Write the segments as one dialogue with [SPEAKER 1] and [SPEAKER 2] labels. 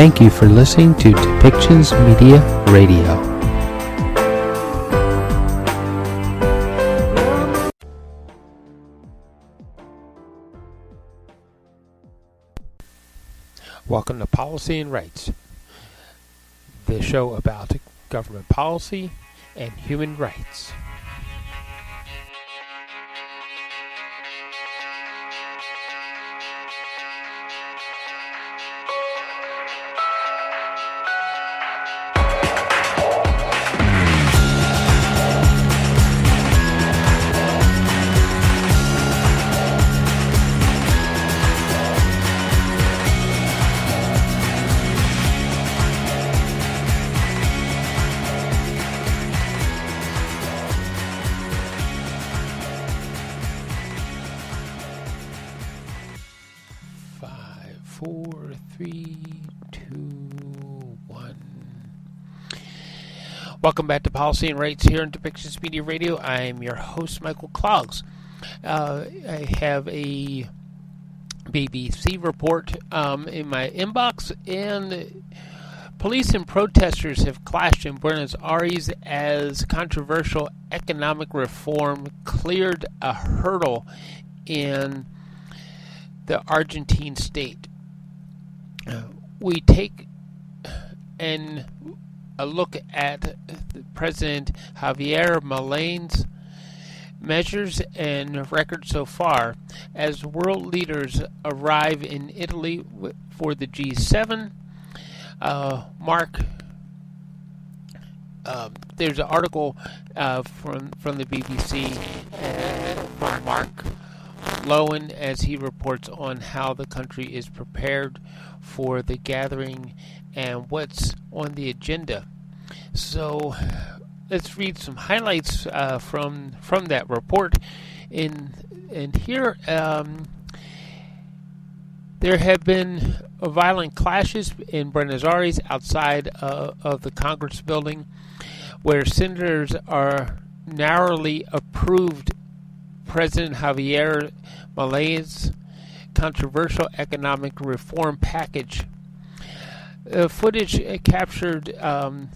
[SPEAKER 1] Thank you for listening to Depictions Media Radio. Welcome to Policy and Rights, the show about government policy and human rights. Welcome back to Policy and Rights here on Depictions Media Radio. I'm your host, Michael Clogs. I have a BBC report in my inbox, and police and protesters have clashed in Buenos Aires as controversial economic reform cleared a hurdle in the Argentine state. We take a look at President Javier Milei's measures and record so far as world leaders arrive in Italy for the G7. There's an article from the BBC from Mark Lowen as he reports on how the country is prepared for the gathering and what's on the agenda. So let's read some highlights from that report. And here there have been violent clashes in Buenos Aires outside of the Congress building, where senators are narrowly approved President Javier Milei's controversial economic reform package. Footage captured, and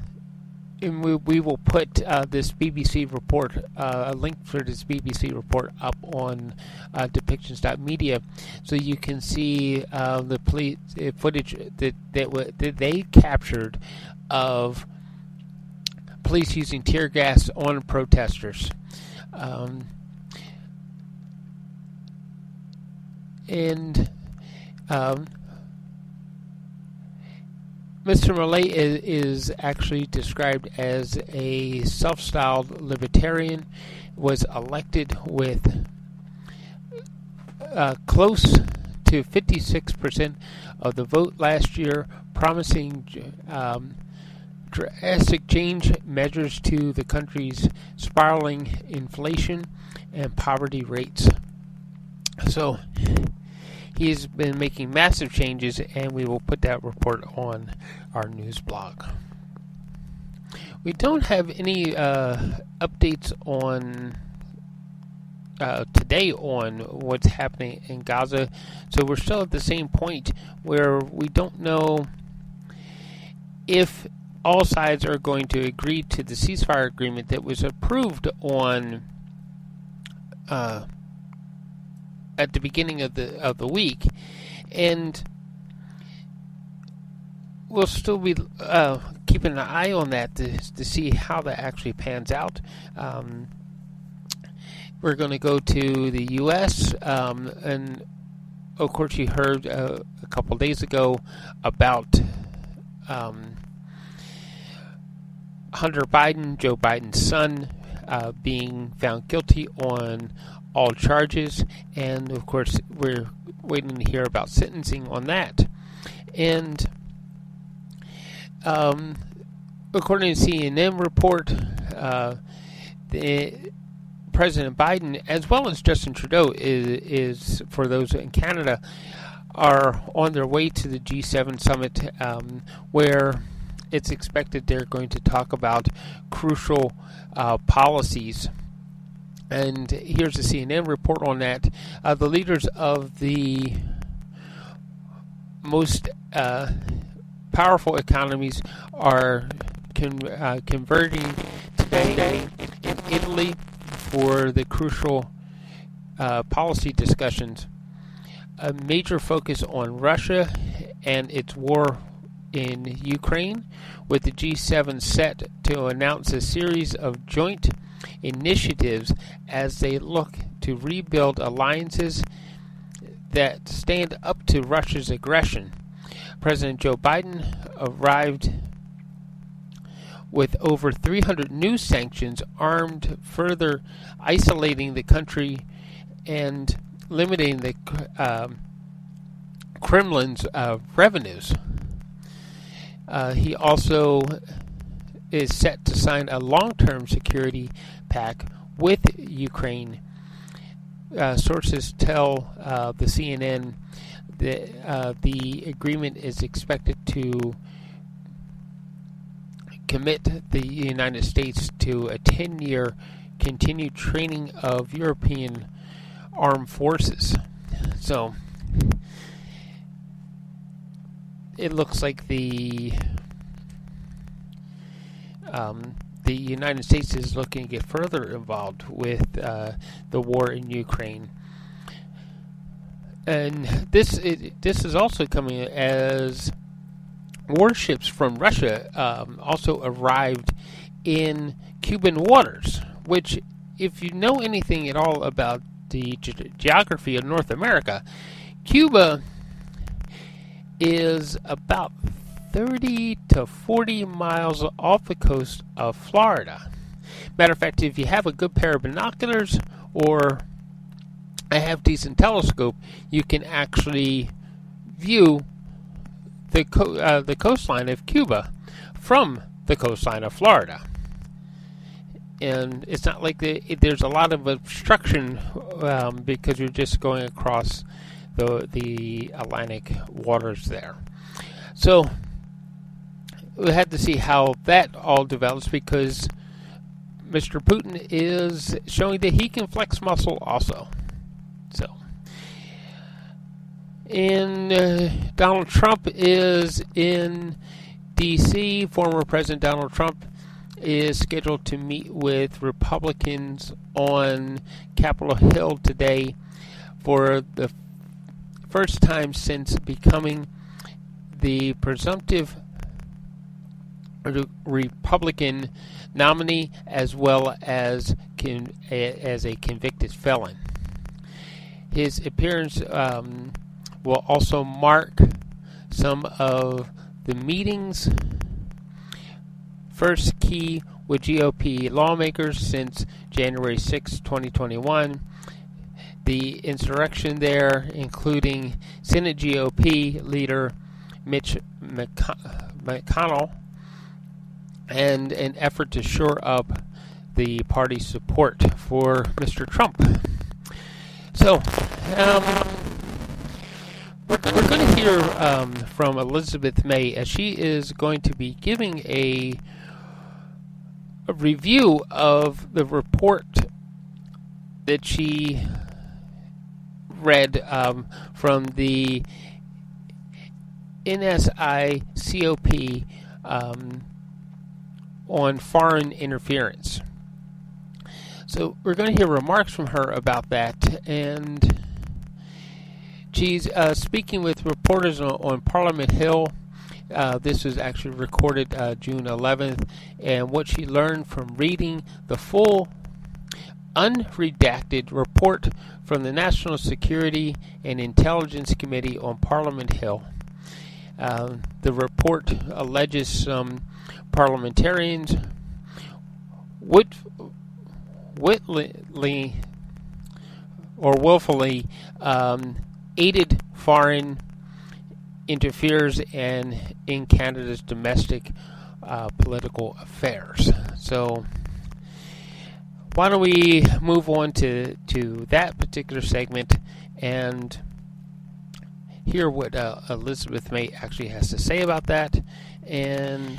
[SPEAKER 1] we will put this BBC report, a link for this BBC report up on depictions.media, so you can see the police footage that they captured of police using tear gas on protesters. Mr. Milei is actually described as a self-styled libertarian, was elected with close to 56% of the vote last year, promising drastic change measures to the country's spiraling inflation and poverty rates. So he's been making massive changes, and we will put that report on our news blog. We don't have any updates on today on what's happening in Gaza, so we're still at the same point where we don't know if all sides are going to agree to the ceasefire agreement that was approved on at the beginning of the week, and we'll still be keeping an eye on that to see how that actually pans out. We're going to go to the U.S., and of course you heard a couple days ago about Hunter Biden, Joe Biden's son, being found guilty on all charges, and of course we're waiting to hear about sentencing on that. And according to CNN report, the President Biden, as well as Justin Trudeau, is for those in Canada, are on their way to the G7 summit, where it's expected they're going to talk about crucial policies. And here's a CNN report on that. The leaders of the most powerful economies are converging today in Italy for the crucial policy discussions. A major focus on Russia and its war in Ukraine, with the G7 set to announce a series of joint initiatives as they look to rebuild alliances that stand up to Russia's aggression. President Joe Biden arrived with over 300 new sanctions armed, further isolating the country and limiting the Kremlin's revenues. He also is set to sign a long-term security pact with Ukraine. Sources tell the CNN that the agreement is expected to commit the United States to a 10-year continued training of European armed forces. So it looks like the United States is looking to get further involved with the war in Ukraine. And this is also coming as warships from Russia also arrived in Cuban waters, which, if you know anything at all about the geography of North America, Cuba is about 30 to 40 miles off the coast of Florida. Matter of fact, if you have a good pair of binoculars or a half-decent telescope, you can actually view the coastline of Cuba from the coastline of Florida. And it's not like there's a lot of obstruction because you're just going across the Atlantic waters there. So we had to see how that all develops, because Mr. Putin is showing that he can flex muscle also. So, and Donald Trump is in D.C. Former President Donald Trump is scheduled to meet with Republicans on Capitol Hill today for the first time since becoming the presumptive Republican nominee, as well as a convicted felon. His appearance will also mark some of the meetings first key with GOP lawmakers since January 6, 2021. The insurrection there, including Senate GOP leader Mitch McConnell, and an effort to shore up the party's support for Mr. Trump. So, we're going to hear from Elizabeth May, as she is going to be giving a review of the report that she read from the NSICOP on foreign interference. So we're going to hear remarks from her about that, and she's speaking with reporters on Parliament Hill. This was actually recorded June 11th, and what she learned from reading the full unredacted report from the National Security and Intelligence Committee on Parliament Hill. The report alleges some parliamentarians willfully aided foreign interferes in Canada's domestic political affairs. So why don't we move on to that particular segment and hear what Elizabeth May actually has to say about that. And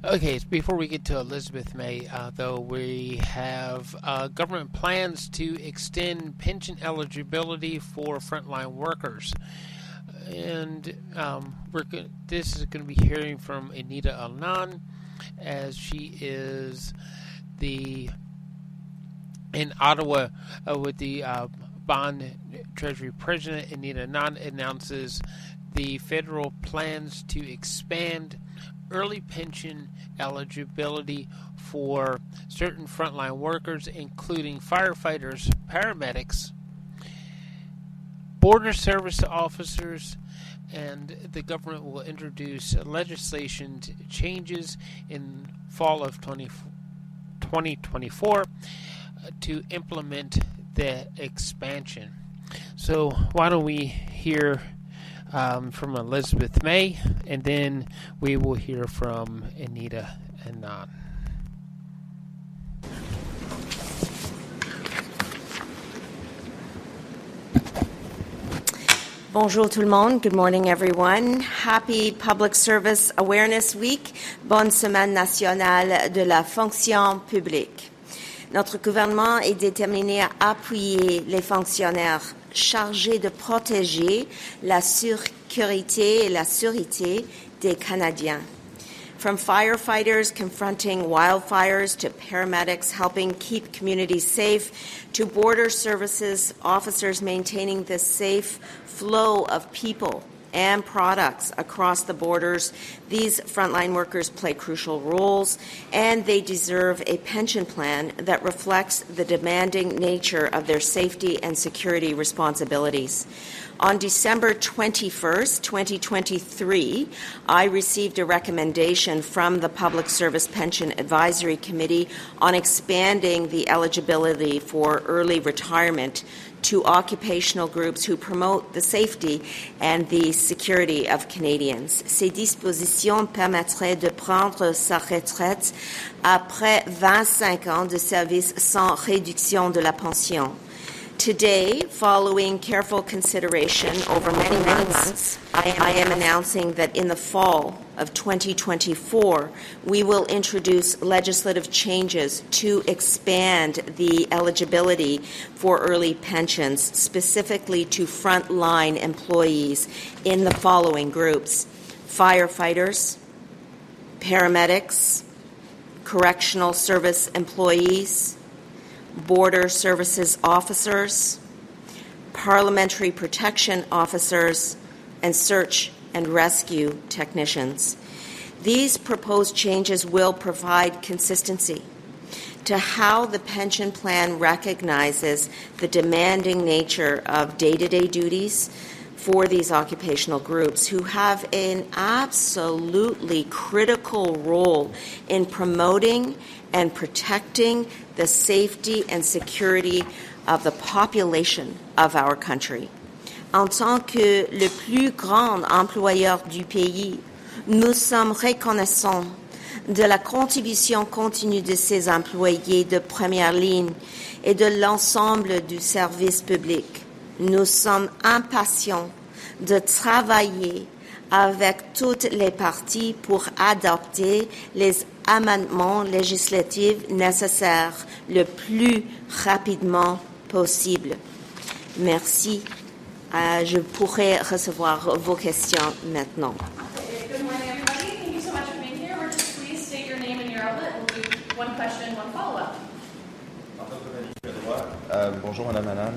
[SPEAKER 1] okay, before we get to Elizabeth May, though, we have government plans to extend pension eligibility for frontline workers. And this is going to be hearing from Anita Anand, as she is in Ottawa with the Bond Treasury President. Anita Anand announces the federal plans to expand early pension eligibility for certain frontline workers, including firefighters, paramedics, border service officers, and the government will introduce legislation changes in fall of 2024 to implement the expansion. So why don't we hear from Elizabeth May, and then we will hear from Anita Anand.
[SPEAKER 2] Bonjour tout le monde. Good morning, everyone. Happy Public Service Awareness Week. Bonne Semaine nationale de la fonction publique. Notre gouvernement est déterminé à appuyer les fonctionnaires chargés de protéger la sécurité et la sûreté des Canadiens. From firefighters confronting wildfires to paramedics helping keep communities safe to border services officers maintaining the safe flow of people and products across the borders, these frontline workers play crucial roles, and they deserve a pension plan that reflects the demanding nature of their safety and security responsibilities. On December 21st, 2023, I received a recommendation from the Public Service Pension Advisory Committee on expanding the eligibility for early retirement to occupational groups who promote the safety and the security of Canadians. Ces dispositions permettraient de prendre sa retraite après 25 ans de service sans réduction de la pension. Today, following careful consideration over many months, I am announcing that in the fall of 2024, we will introduce legislative changes to expand the eligibility for early pensions, specifically to frontline employees in the following groups: firefighters, paramedics, correctional service employees, border services officers, parliamentary protection officers, and search and rescue technicians. These proposed changes will provide consistency to how the pension plan recognizes the demanding nature of day-to-day duties for these occupational groups who have an absolutely critical role in promoting and protecting the safety and security of the population of our country. En tant que le plus grand employeur du pays, nous sommes reconnaissants de la contribution continue de ces employés de première ligne et de l'ensemble du service public. Nous sommes impatients de travailler avec toutes les parties pour adopter les amendements législatifs nécessaires le plus rapidement possible. Merci. Je pourrais recevoir vos questions maintenant.
[SPEAKER 3] Good morning, everybody. Thank you so much for being here. We're just please state your name and your outlet. We'll do one question, one follow-up.
[SPEAKER 4] Bonjour, Mme Anand.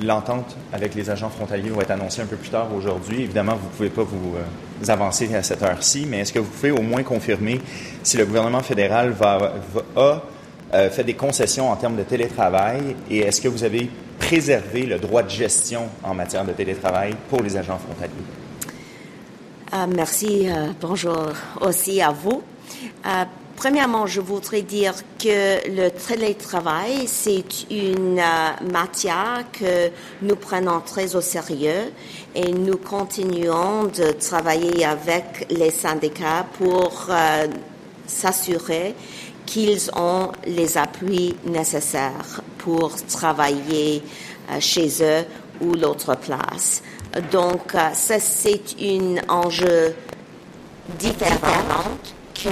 [SPEAKER 4] L'entente avec les agents frontaliers va être annoncée un peu plus tard aujourd'hui. Évidemment, vous ne pouvez pas vous avancer à cette heure-ci, mais est-ce que vous pouvez au moins confirmer si le gouvernement fédéral a fait des concessions en termes de télétravail et est-ce que vous avez préservé le droit de gestion en matière de télétravail pour les agents frontaliers?
[SPEAKER 2] Merci. Bonjour aussi à vous. Premièrement, je voudrais dire que le télétravail, c'est une matière que nous prenons très au sérieux et nous continuons de travailler avec les syndicats pour s'assurer qu'ils ont les appuis nécessaires pour travailler chez eux ou l'autre place. Donc, ça, c'est un enjeu différent que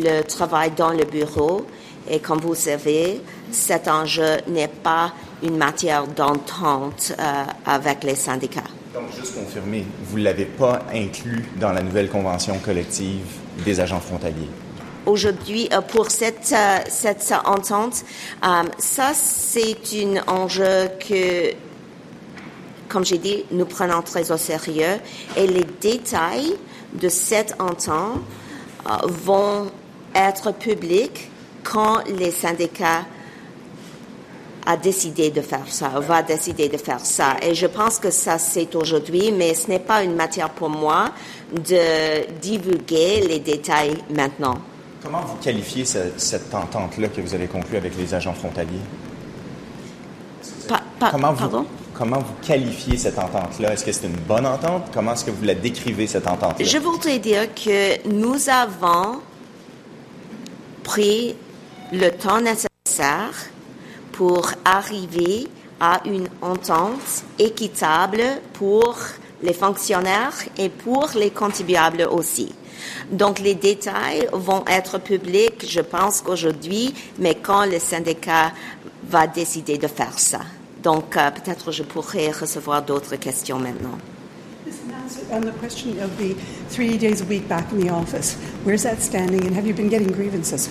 [SPEAKER 2] le travail dans le bureau. Et comme vous savez, cet enjeu n'est pas une matière d'entente avec les syndicats.
[SPEAKER 4] Donc, juste confirmer, vous ne l'avez pas inclus dans la nouvelle convention collective des agents frontaliers?
[SPEAKER 2] Aujourd'hui, pour cette entente, ça, c'est un enjeu que, comme j'ai dit, nous prenons très au sérieux. Et les détails de cette entente vont être publics quand les syndicats va décider de faire ça. Et je pense que ça, c'est aujourd'hui, mais ce n'est pas une matière pour moi de divulguer les détails maintenant.
[SPEAKER 4] Comment vous qualifiez cette entente-là que vous avez conclue avec les agents frontaliers? Comment vous qualifiez cette entente-là? Est-ce que c'est une bonne entente? Comment est-ce que vous la décrivez, cette entente-là?
[SPEAKER 2] Je voudrais dire que nous avons pris le temps nécessaire pour arriver à une entente équitable pour les fonctionnaires et pour les contribuables aussi. Donc, les détails vont être publics, je pense qu'aujourd'hui, mais quand le syndicat va décider de faire ça. Donc, peut-être je pourrais recevoir d'autres questions maintenant.
[SPEAKER 5] On the question of the 3 days a week back in the office, where's that standing, and have you been getting grievances?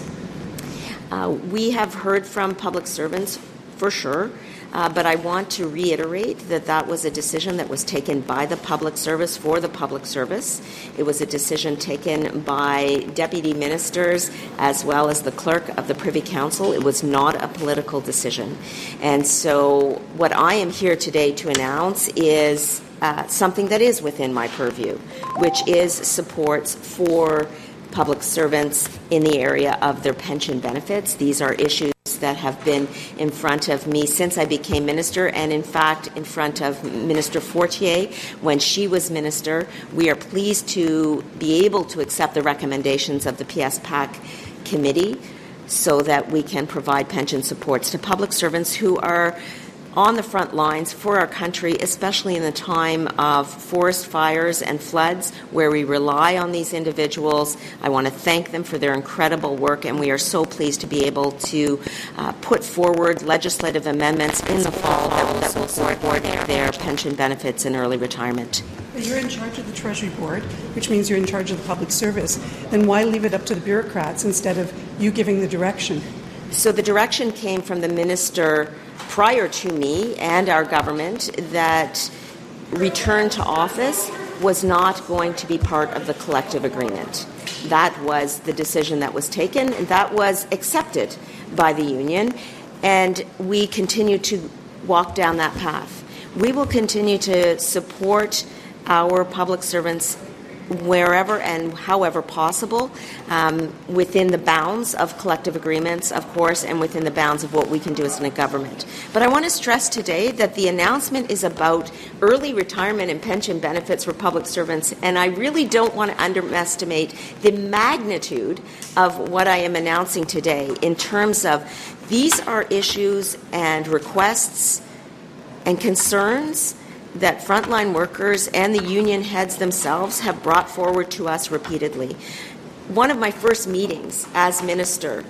[SPEAKER 2] We have heard from public servants, for sure, but I want to reiterate that that was a decision that was taken by the public service for the public service. It was a decision taken by deputy ministers as well as the clerk of the Privy Council. It was not a political decision. And so what I am here today to announce is something that is within my purview, which is supports for public servants in the area of their pension benefits. These are issues that have been in front of me since I became minister, and in fact in front of Minister Forgiegn when she was minister. We are pleased to be able to accept the recommendations of the PSPAC committee so that we can provide pension supports to public servants who are on the front lines for our country, especially in the time of forest fires and floods, where we rely on these individuals. I want to thank them for their incredible work, and we are so pleased to be able to put forward legislative amendments in the fall that will support their pension benefits and early retirement.
[SPEAKER 5] You're in charge of the Treasury Board, which means you're in charge of the public service. Then why leave it up to the bureaucrats instead of you giving the direction?
[SPEAKER 2] So the direction came from the minister prior to me and our government that return to office was not going to be part of the collective agreement. That was the decision that was taken, and that was accepted by the union, and we continue to walk down that path. We will continue to support our public servants wherever and however possible, within the bounds of collective agreements, of course, and within the bounds of what we can do as a government. But I want to stress today that the announcement is about early retirement and pension benefits for public servants, and I really don't want to underestimate the magnitude of what I am announcing today in terms of these are issues and requests and concerns that frontline workers and the union heads themselves have brought forward to us repeatedly. One of my first meetings as minister,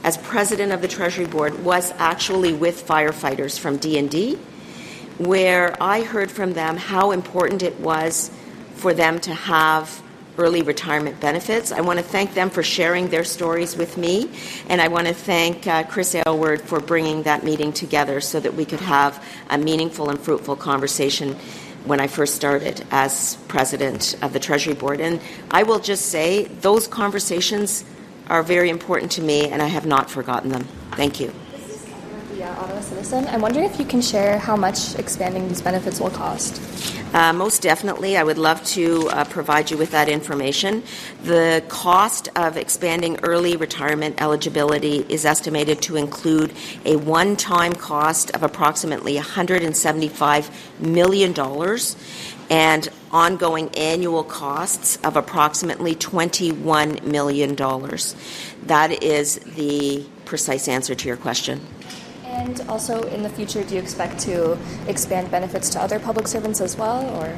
[SPEAKER 2] as president of the Treasury Board, was actually with firefighters from D&D, where I heard from them how important it was for them to have early retirement benefits. I want to thank them for sharing their stories with me, and I want to thank Chris Aylward for bringing that meeting together so that we could have a meaningful and fruitful conversation when I first started as president of the Treasury Board. And I will just say those conversations are very important to me, and I have not forgotten them. Thank you.
[SPEAKER 6] The Ottawa Citizen. I'm wondering if you can share how much expanding these benefits will cost.
[SPEAKER 2] Most definitely. I would love to provide you with that information. The cost of expanding early retirement eligibility is estimated to include a one-time cost of approximately $175 million and ongoing annual costs of approximately $21 million. That is the precise answer to your question.
[SPEAKER 6] And also, in the future, do you expect to expand benefits to other public servants as well, or?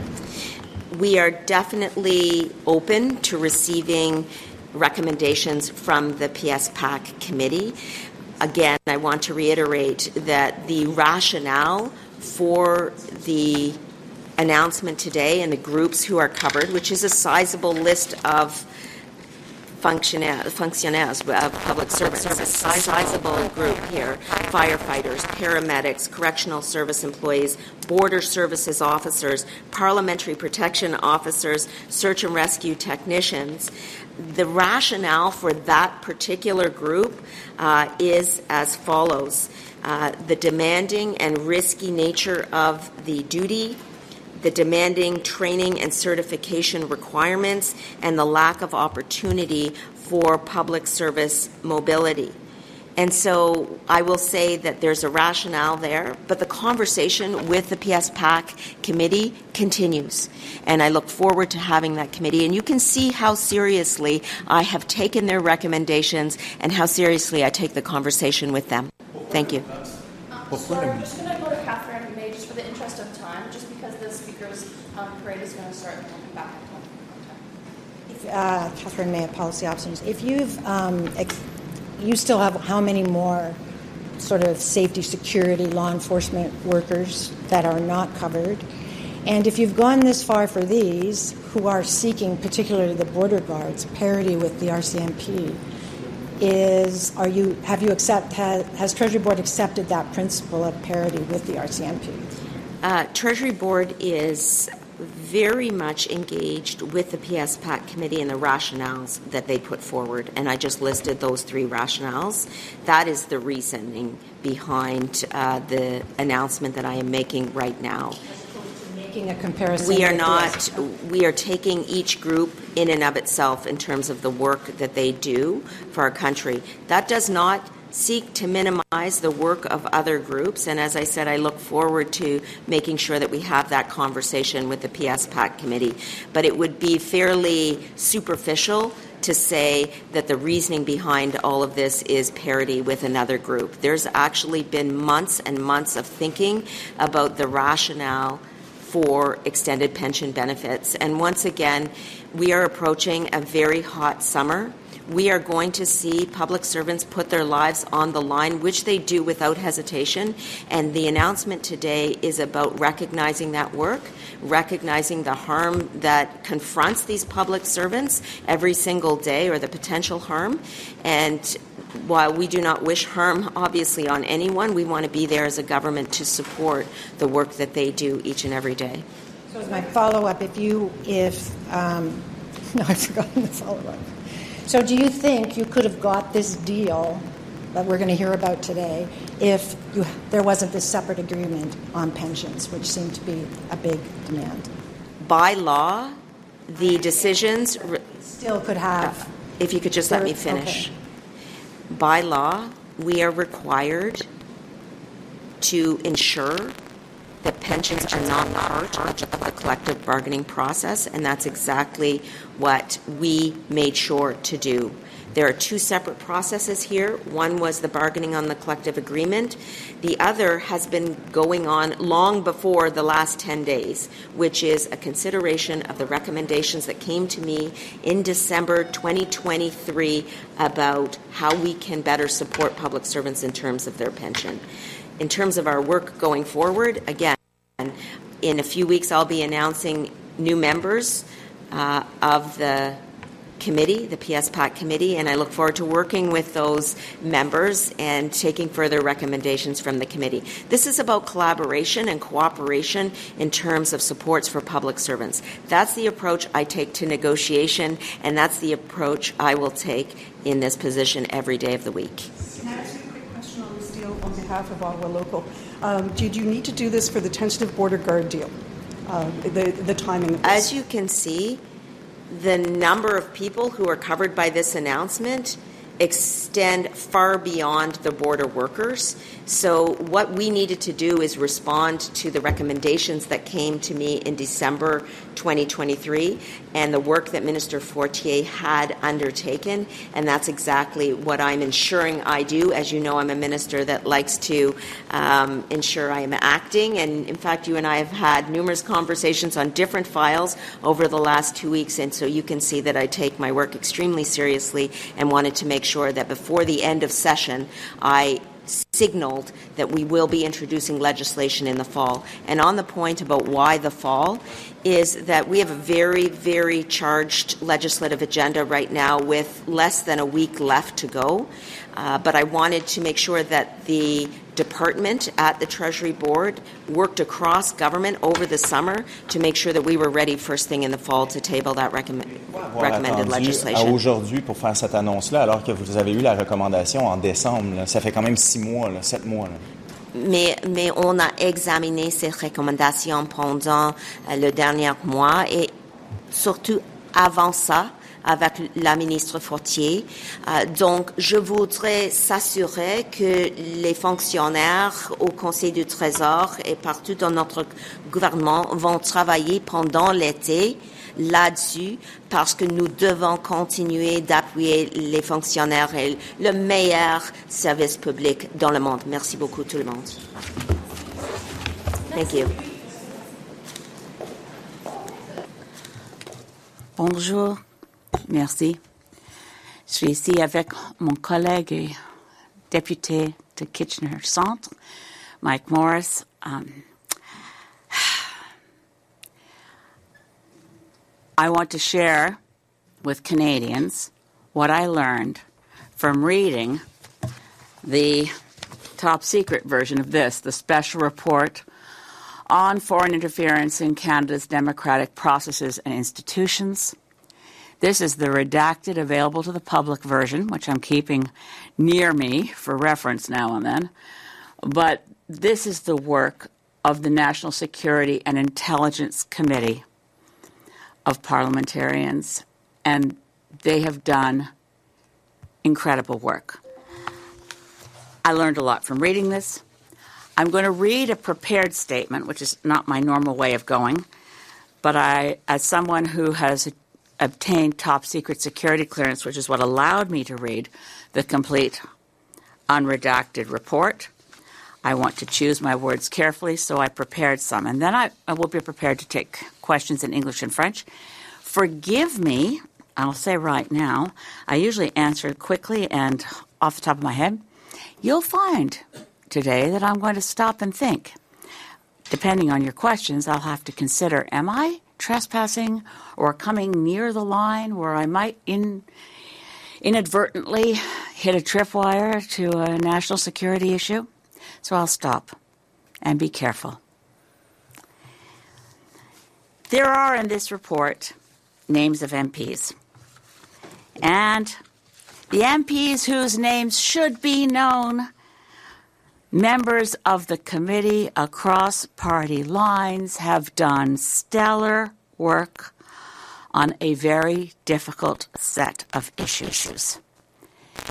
[SPEAKER 2] We are definitely open to receiving recommendations from the PSPAC committee. Again, I want to reiterate that the rationale for the announcement today and the groups who are covered, which is a sizable list of fonctionnaires, public servants, a sizable group here, firefighters, paramedics, correctional service employees, border services officers, parliamentary protection officers, search and rescue technicians. The rationale for that particular group is as follows. The demanding and risky nature of the duty, the demanding training and certification requirements, and the lack of opportunity for public service mobility. And so I will say that there's a rationale there, but the conversation with the PS-PAC committee continues. And I look forward to having that committee. And you can see how seriously I have taken their recommendations and how seriously I take the conversation with them. Thank you.
[SPEAKER 3] Sorry, I'm just going to go to Catherine May just for the interest of time, just because the speakers parade is going to start and we'll come back and talk.
[SPEAKER 7] Catherine May, Policy Options. If you've you still have how many more sort of safety, security, law enforcement workers that are not covered? And if you've gone this far for these who are seeking, particularly the border guards, parity with the RCMP, has Treasury Board accepted that principle of parity with the RCMP?
[SPEAKER 2] Treasury Board is very much engaged with the PS-PAC committee and the rationales that they put forward, and I just listed those three rationales. That is the reasoning behind the announcement that I am making right now.
[SPEAKER 7] Making a comparison.
[SPEAKER 2] We are not. We are taking each group in and of itself in terms of the work that they do for our country. That does not seek to minimize the work of other groups, and as I said, I look forward to making sure that we have that conversation with the PS-PAC committee. But it would be fairly superficial to say that the reasoning behind all of this is parity with another group. There's actually been months and months of thinking about the rationale for extended pension benefits. And once again, we are approaching a very hot summer. We are going to see public servants put their lives on the line, which they do without hesitation. And the announcement today is about recognizing that work, recognizing the harm that confronts these public servants every single day, or the potential harm. And while we do not wish harm, obviously, on anyone, we want to be there as a government to support the work that they do each and every day.
[SPEAKER 7] So as my follow-up, I've forgotten the follow-up. So do you think you could have got this deal that we're going to hear about today if there wasn't this separate agreement on pensions, which seemed to be a big demand?
[SPEAKER 2] By law, the decisions...
[SPEAKER 7] Still could have...
[SPEAKER 2] if you could just let me finish. Okay. By law, we are required to ensure that pensions are not part of the collective bargaining process, and that's exactly what we made sure to do. There are two separate processes here. One was the bargaining on the collective agreement. The other has been going on long before the last 10 days, which is a consideration of the recommendations that came to me in December 2023 about how we can better support public servants in terms of their pension. In terms of our work going forward, again, in a few weeks I'll be announcing new members of the committee, the PS-PAC committee, and I look forward to working with those members and taking further recommendations from the committee. This is about collaboration and cooperation in terms of supports for public servants. That's the approach I take to negotiation, and that's the approach I will take in this position every day of the week.
[SPEAKER 5] Can I ask you a quick question on this deal on behalf of Ottawa Local? Did you need to do this for the tentative border guard deal, the timing of this?
[SPEAKER 2] As you can see, the number of people who are covered by this announcement extend far beyond the border workers. So what we needed to do is respond to the recommendations that came to me in December 2023 and the work that Minister Fortier had undertaken, and that's exactly what I'm ensuring I do. As you know, I'm a minister that likes to ensure I am acting, and in fact, you and I have had numerous conversations on different files over the last 2 weeks, and so you can see that I take my work extremely seriously and wanted to make sure that before the end of session, I signaled that we will be introducing legislation in the fall. And on the point about why the fall is that we have a very, very charged legislative agenda right now with less than a week left to go. But I wanted to make sure that the department at the Treasury Board worked across government over the summer to make sure that we were ready first thing in the fall to table that recommended legislation.
[SPEAKER 4] Aujourd'hui pour faire cette annonce-là, alors que vous avez eu la recommandation en décembre, là, ça fait quand même 6 mois, 7 mois. Là.
[SPEAKER 2] Mais on a examiné ces recommandations pendant le dernier mois et surtout avant ça, avec la ministre Fortier. Donc, je voudrais s'assurer que les fonctionnaires au Conseil du Trésor et partout dans notre gouvernement vont travailler pendant l'été là-dessus parce que nous devons continuer d'appuyer les fonctionnaires et le meilleur service public dans le monde. Merci beaucoup tout le monde. Thank you.
[SPEAKER 8] Bonjour. Merci. Je suis ici avec mon collègue et député de Kitchener Centre, Mike Morris. I want to share with Canadians what I learned from reading the top secret version of this, the special report on foreign interference in Canada's democratic processes and institutions. This is the redacted, available to the public version, which I'm keeping near me for reference now and then. But this is the work of the National Security and Intelligence Committee of parliamentarians, and they have done incredible work. I learned a lot from reading this. I'm going to read a prepared statement, which is not my normal way of going, but as someone who has obtained top secret security clearance, which is what allowed me to read the complete unredacted report, I want to choose my words carefully, so I prepared some. And then I will be prepared to take questions in English and French. Forgive me, I'll say right now, I usually answer quickly and off the top of my head. You'll find today that I'm going to stop and think. Depending on your questions, I'll have to consider, am I trespassing or coming near the line where I might inadvertently hit a tripwire to a national security issue? So I'll stop and be careful. There are in this report names of MPs. And the MPs whose names should be known, members of the committee across party lines, have done stellar work on a very difficult set of issues.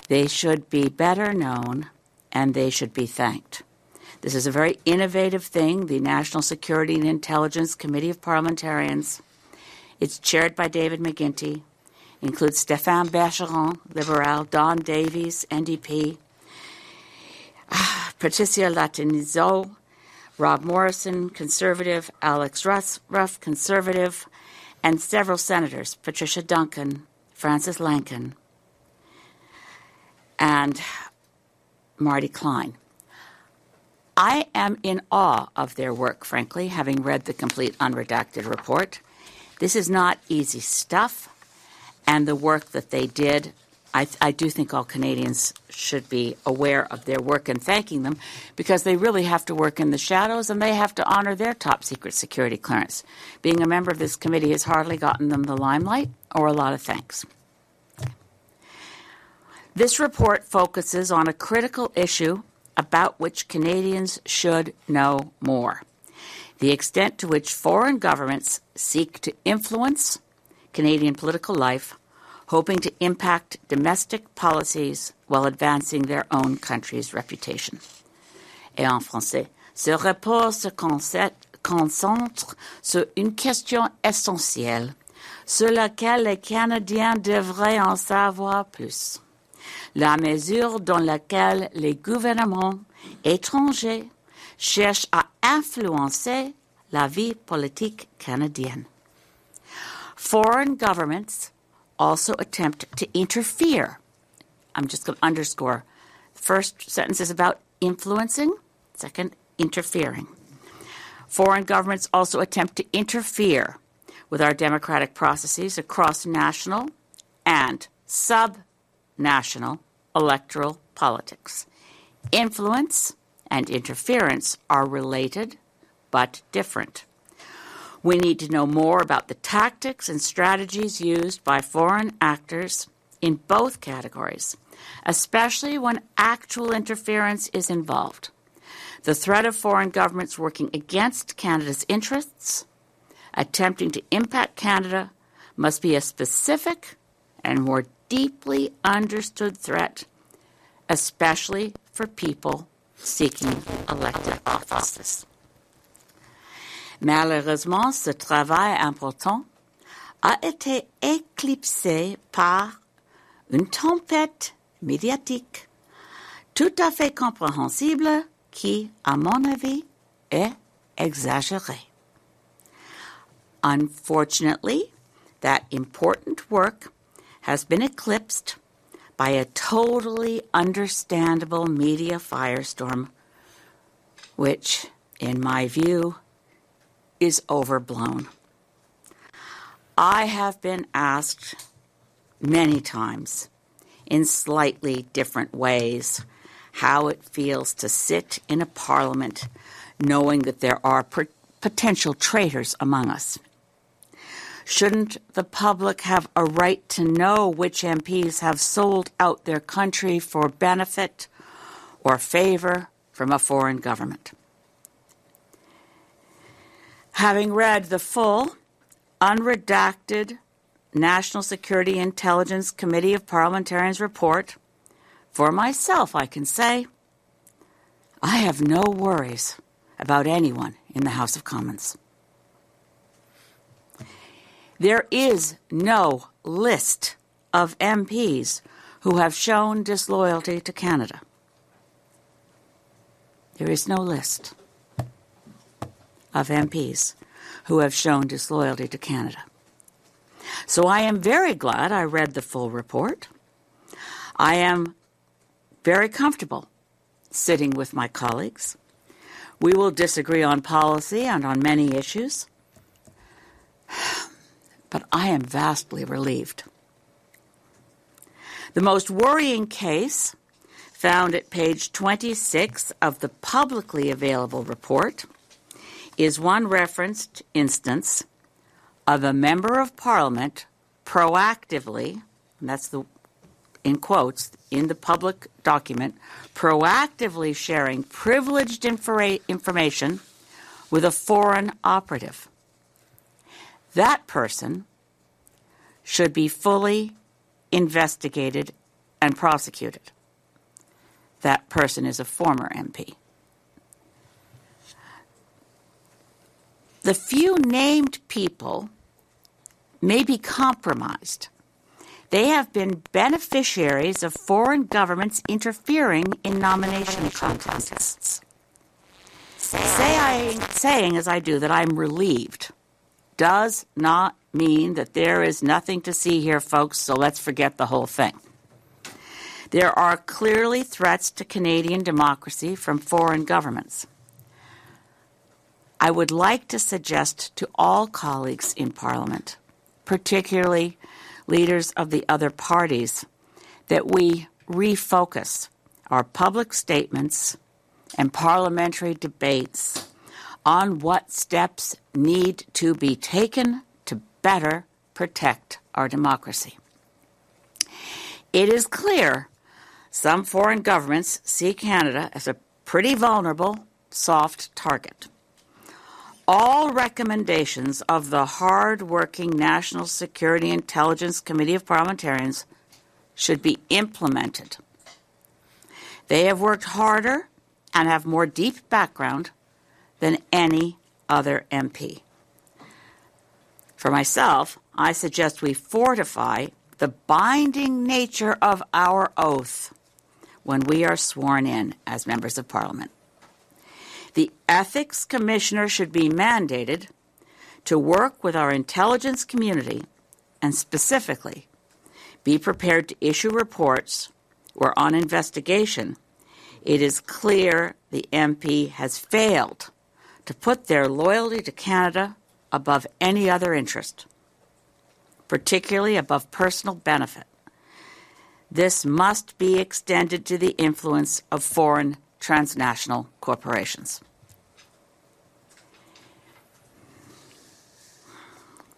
[SPEAKER 8] They should be better known and they should be thanked. This is a very innovative thing, the National Security and Intelligence Committee of Parliamentarians. It's chaired by David McGuinty, includes Stéphane Bergeron, Liberal, Don Davies, NDP, Patricia Latinizo, Rob Morrison, Conservative, Alex Ruff, Conservative, and several senators, Patricia Duncan, Francis Lankin, and Marty Klein. I am in awe of their work, frankly, having read the complete unredacted report. This is not easy stuff, and the work that they did, I do think all Canadians should be aware of their work and thanking them, because they really have to work in the shadows and they have to honor their top secret security clearance. Being a member of this committee has hardly gotten them the limelight or a lot of thanks. This report focuses on a critical issue about which Canadians should know more: the extent to which foreign governments seek to influence Canadian political life, hoping to impact domestic policies while advancing their own country's reputation. et en français. Ce rapport se concentre sur une question essentielle, sur laquelle les Canadiens devraient en savoir plus. La mesure dans laquelle les gouvernements étrangers cherchent à influencer la vie politique canadienne. Foreign governments also attempt to interfere. I'm just going to underscore. The first sentence is about influencing, second, interfering. Foreign governments also attempt to interfere with our democratic processes across national and sub-national electoral politics. Influence and interference are related but different. We need to know more about the tactics and strategies used by foreign actors in both categories, especially when actual interference is involved. The threat of foreign governments working against Canada's interests, attempting to impact Canada, must be a specific and more deeply understood threat, especially for people seeking elected offices. Malheureusement, ce travail important a été éclipsé par une tempête médiatique tout à fait compréhensible qui, à mon avis, est exagérée. Unfortunately, that important work has been eclipsed by a totally understandable media firestorm, which, in my view, is overblown. I have been asked many times, in slightly different ways, how it feels to sit in a parliament knowing that there are potential traitors among us. Shouldn't the public have a right to know which MPs have sold out their country for benefit or favor from a foreign government? Having read the full, unredacted National Security Intelligence Committee of Parliamentarians report, for myself, I can say, I have no worries about anyone in the House of Commons. There is no list of MPs who have shown disloyalty to Canada. There is no list of MPs who have shown disloyalty to Canada. So I am very glad I read the full report. I am very comfortable sitting with my colleagues. We will disagree on policy and on many issues, but I am vastly relieved. The most worrying case, found at page 26 of the publicly available report, is one referenced instance of a member of Parliament proactively, and that's the in quotes in the public document, proactively sharing privileged information with a foreign operative. That person should be fully investigated and prosecuted. That person is a former MP. The few named people may be compromised. They have been beneficiaries of foreign governments interfering in nomination contests. Saying as I do that I'm relieved does not mean that there is nothing to see here, folks, so let's forget the whole thing. There are clearly threats to Canadian democracy from foreign governments. I would like to suggest to all colleagues in Parliament, particularly leaders of the other parties, that we refocus our public statements and parliamentary debates on what steps need to be taken to better protect our democracy. It is clear some foreign governments see Canada as a pretty vulnerable, soft target. All recommendations of the hard-working National Security Intelligence Committee of Parliamentarians should be implemented. They have worked harder and have more deep background than any other MP. For myself, I suggest we fortify the binding nature of our oath when we are sworn in as members of Parliament. The Ethics Commissioner should be mandated to work with our intelligence community and specifically be prepared to issue reports where on investigation it is clear the MP has failed to put their loyalty to Canada above any other interest, particularly above personal benefit. This must be extended to the influence of foreign transnational corporations.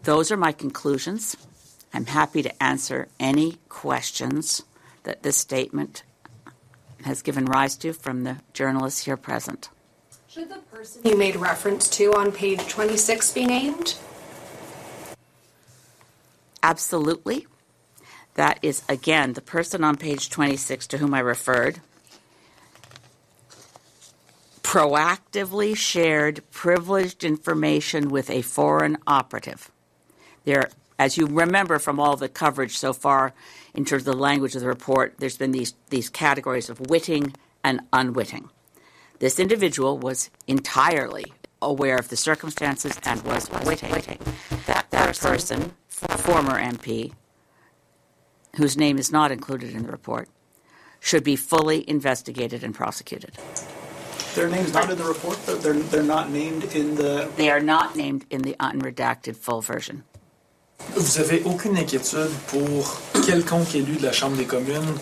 [SPEAKER 8] Those are my conclusions. I'm happy to answer any questions that this statement has given rise to from the journalists here present.
[SPEAKER 9] Should the person you made reference to on page 26 be named?
[SPEAKER 8] Absolutely. That is, again, the person on page 26 to whom I referred proactively shared privileged information with a foreign operative. There, as you remember from all the coverage so far in terms of the language of the report, there's been these categories of witting and unwitting. This individual was entirely aware of the circumstances and was witting. That person, former MP, whose name is not included in the report, should be fully investigated and prosecuted.
[SPEAKER 10] Their name's not in the report? They're not named in the...
[SPEAKER 8] They are not named in the unredacted full version.
[SPEAKER 11] Vous avez aucune inquiétude pour quelconque élu de la Chambre des communes?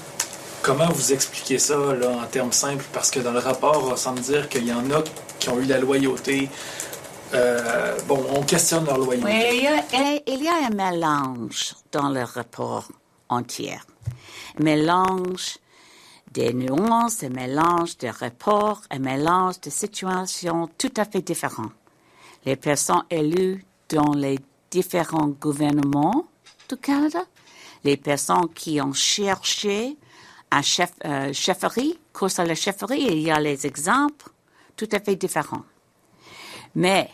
[SPEAKER 11] Comment vous expliquez ça là, en termes simples? Parce que dans le rapport, on semble dire qu'il y en a qui ont eu la loyauté. On questionne leur loyauté.
[SPEAKER 8] Oui, il y a un mélange dans le rapport entier. Mélange des nuances, un mélange de rapports, un mélange de situations tout à fait différentes. Les personnes élues dans les différents gouvernements du Canada, les personnes qui ont cherché un chefferie, course à la chefferie, il y a les exemples tout à fait différents. Mais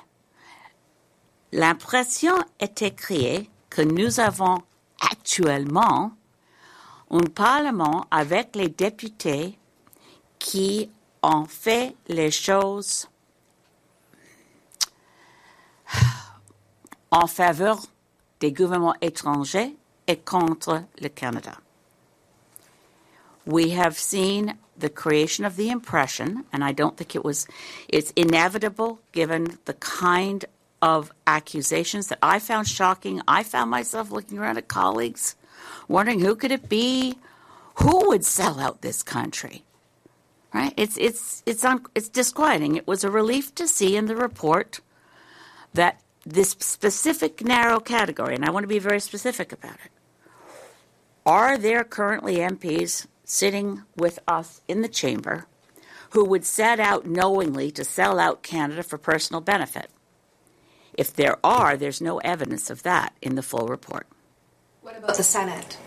[SPEAKER 8] l'impression était créée que nous avons actuellement un Parlement avec les députés qui ont fait les choses en faveur des gouvernements étrangers et contre le Canada. We have seen the creation of the impression, and I don't think it's inevitable given the kind of accusations that I found shocking. I found myself looking around at colleagues, wondering who could it be? Who would sell out this country? Right? It's disquieting. It was a relief to see in the report that this specific narrow category, and I want to be very specific about it, are there currently MPs sitting with us in the chamber who would set out knowingly to sell out Canada for personal benefit? If there are, there's no evidence of that in the full report.
[SPEAKER 9] What about the Senate?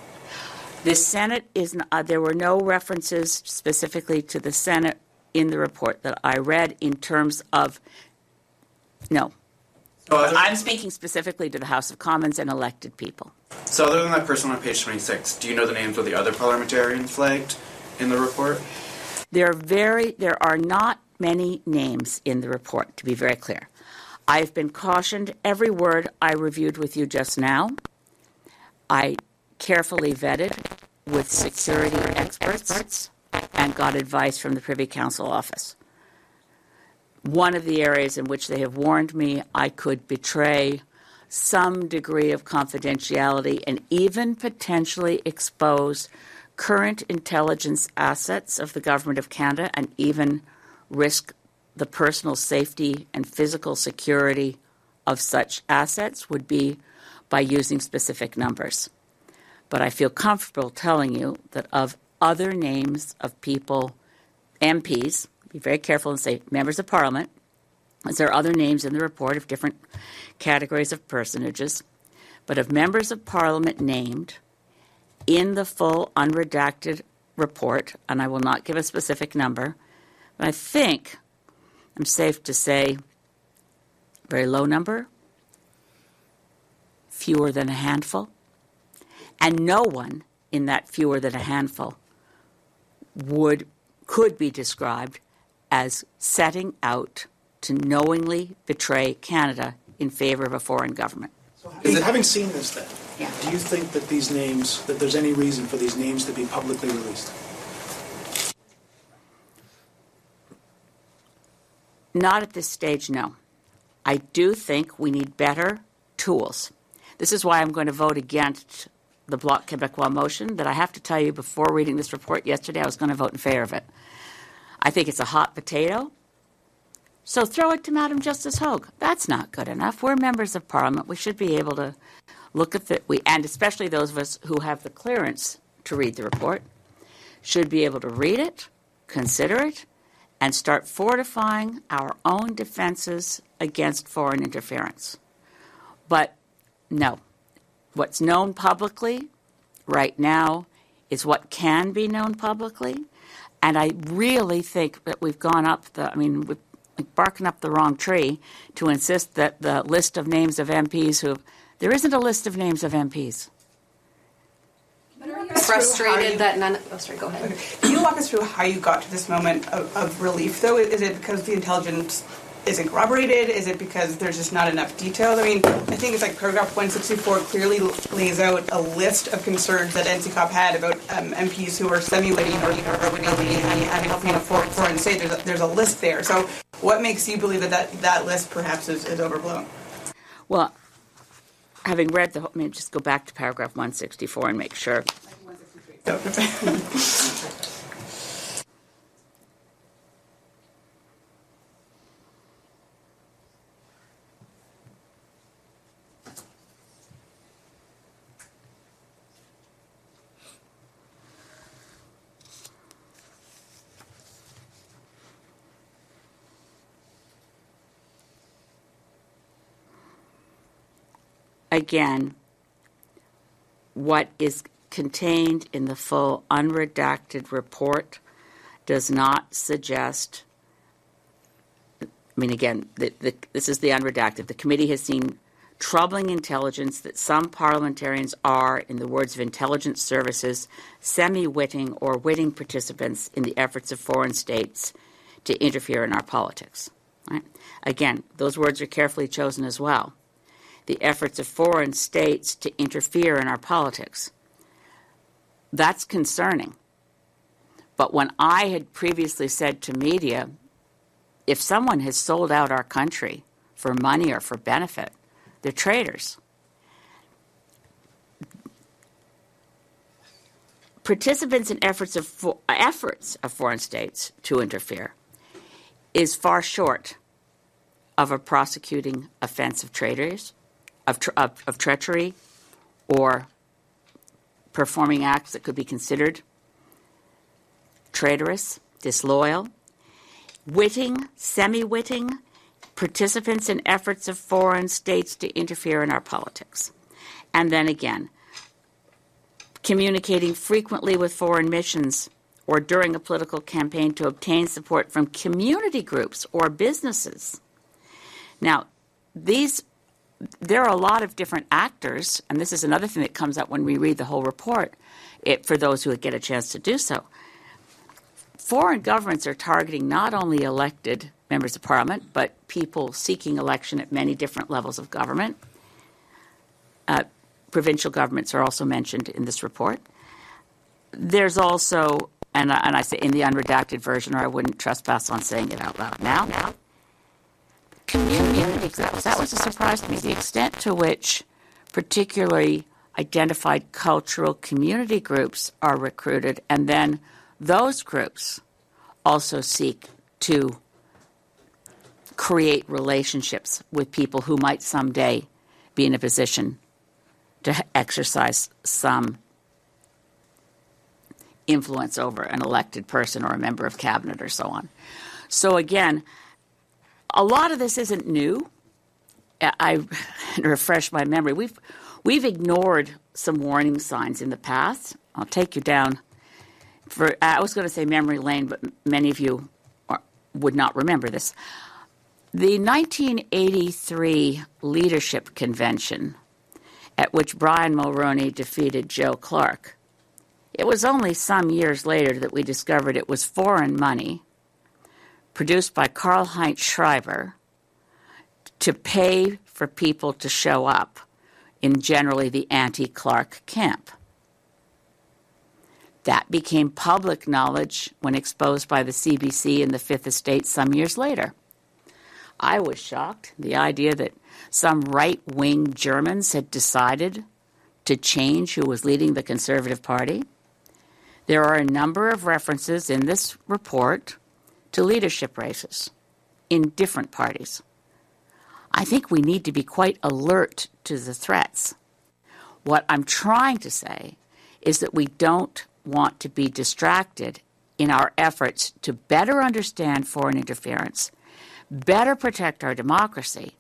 [SPEAKER 8] The Senate is there were no references specifically to the Senate in the report that I read in terms of no. I'm speaking specifically to the House of Commons and elected people.
[SPEAKER 12] So other than that person on page 26, do you know the names of the other parliamentarians flagged in the report?
[SPEAKER 8] There are not many names in the report, to be very clear. I've been cautioned every word I reviewed with you just now. I carefully vetted with security experts and got advice from the Privy Council office. One of the areas in which they have warned me I could betray some degree of confidentiality and even potentially expose current intelligence assets of the Government of Canada and even risk the personal safety and physical security of such assets would be by using specific numbers. But I feel comfortable telling you that of other names of people, MPs, be very careful and say members of Parliament, as there are other names in the report of different categories of personages, but of members of Parliament named in the full unredacted report, and I will not give a specific number, I think I'm safe to say very low number, fewer than a handful, and no one in that fewer than a handful could be described as setting out to knowingly betray Canada in favor of a foreign government.
[SPEAKER 10] So having seen this then, do you think that these names, that there's any reason for these names to be publicly released?
[SPEAKER 8] Not at this stage, no. I do think we need better tools. This is why I'm going to vote against the Bloc Québécois motion that I have to tell you before reading this report yesterday I was going to vote in favor of it. I think it's a hot potato. So throw it to Madam Justice Hogue. That's not good enough. We're members of Parliament. We should be able to look at and especially those of us who have the clearance to read the report, should be able to read it, consider it, and start fortifying our own defenses against foreign interference. But no, what's known publicly right now is what can be known publicly, and I really think that we've gone up we're barking up the wrong tree to insist that the list of names of MPs there isn't a list of names of MPs.
[SPEAKER 9] Frustrated that none. Oh, sorry. Go ahead.
[SPEAKER 13] Okay. Can you walk us through how you got to this moment of relief? Though, is it because the intelligence isn't corroborated? Is it because there's just not enough details? I mean, I think it's like paragraph 164 clearly lays out a list of concerns that NSICOP had about MPs who are semi-witting or wittingly and helping a foreign state. There's a list there. So, what makes you believe that list perhaps is overblown?
[SPEAKER 8] Well, having read just go back to paragraph 164 and make sure. Again, what is contained in the full unredacted report does not suggest, this is the unredacted. The committee has seen troubling intelligence that some parliamentarians are, in the words of intelligence services, semi-witting or witting participants in the efforts of foreign states to interfere in our politics. Right? Again, those words are carefully chosen as well. The efforts of foreign states to interfere in our politics. That's concerning. But when I had previously said to media, if someone has sold out our country for money or for benefit, they're traitors. Participants in efforts of foreign states to interfere is far short of a prosecuting offense of traitors, of treachery, or performing acts that could be considered traitorous, disloyal. Witting, semi-witting, participants in efforts of foreign states to interfere in our politics. And then again, communicating frequently with foreign missions or during a political campaign to obtain support from community groups or businesses. Now, there are a lot of different actors, and this is another thing that comes up when we read the whole report, for those who get a chance to do so. Foreign governments are targeting not only elected members of parliament, but people seeking election at many different levels of government. Provincial governments are also mentioned in this report. There's also, and I say in the unredacted version, or I wouldn't trespass on saying it out loud now, community groups. That was a surprise to me, the extent to which particularly identified cultural community groups are recruited, and then those groups also seek to create relationships with people who might someday be in a position to exercise some influence over an elected person or a member of cabinet or so on. So again, a lot of this isn't new. I refresh my memory. We've ignored some warning signs in the past. I'll take you down I was going to say memory lane, but many of you would not remember this. The 1983 Leadership Convention, at which Brian Mulroney defeated Joe Clark, it was only some years later that we discovered it was foreign money produced by Karl-Heinz Schreiber to pay for people to show up in generally the anti-Clark camp. That became public knowledge when exposed by the CBC and the Fifth Estate some years later. I was shocked. The idea that some right-wing Germans had decided to change who was leading the Conservative Party. There are a number of references in this report to leadership races in different parties. I think we need to be quite alert to the threats. What I'm trying to say is that we don't want to be distracted in our efforts to better understand foreign interference, better protect our democracy,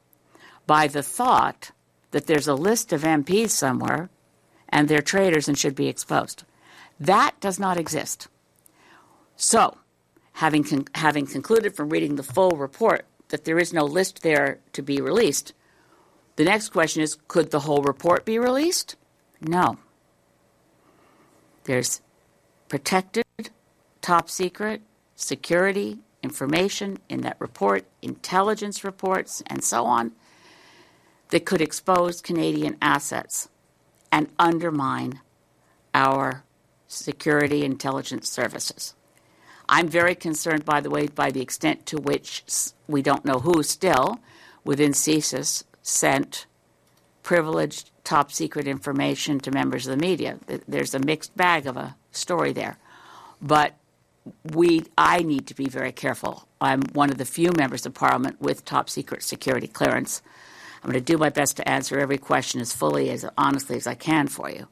[SPEAKER 8] by the thought that there's a list of MPs somewhere and they're traitors and should be exposed. That does not exist. So, having concluded from reading the full report that there is no list there to be released, the next question is, could the whole report be released? No. There's protected, top secret, security, information in that report, intelligence reports, and so on, that could expose Canadian assets and undermine our security intelligence services. I'm very concerned, by the way, by the extent to which we don't know who still within CSIS sent privileged top secret information to members of the media. There's a mixed bag of a story there. But I need to be very careful. I'm one of the few members of Parliament with top secret security clearance. I'm going to do my best to answer every question as fully, as honestly as I can for you.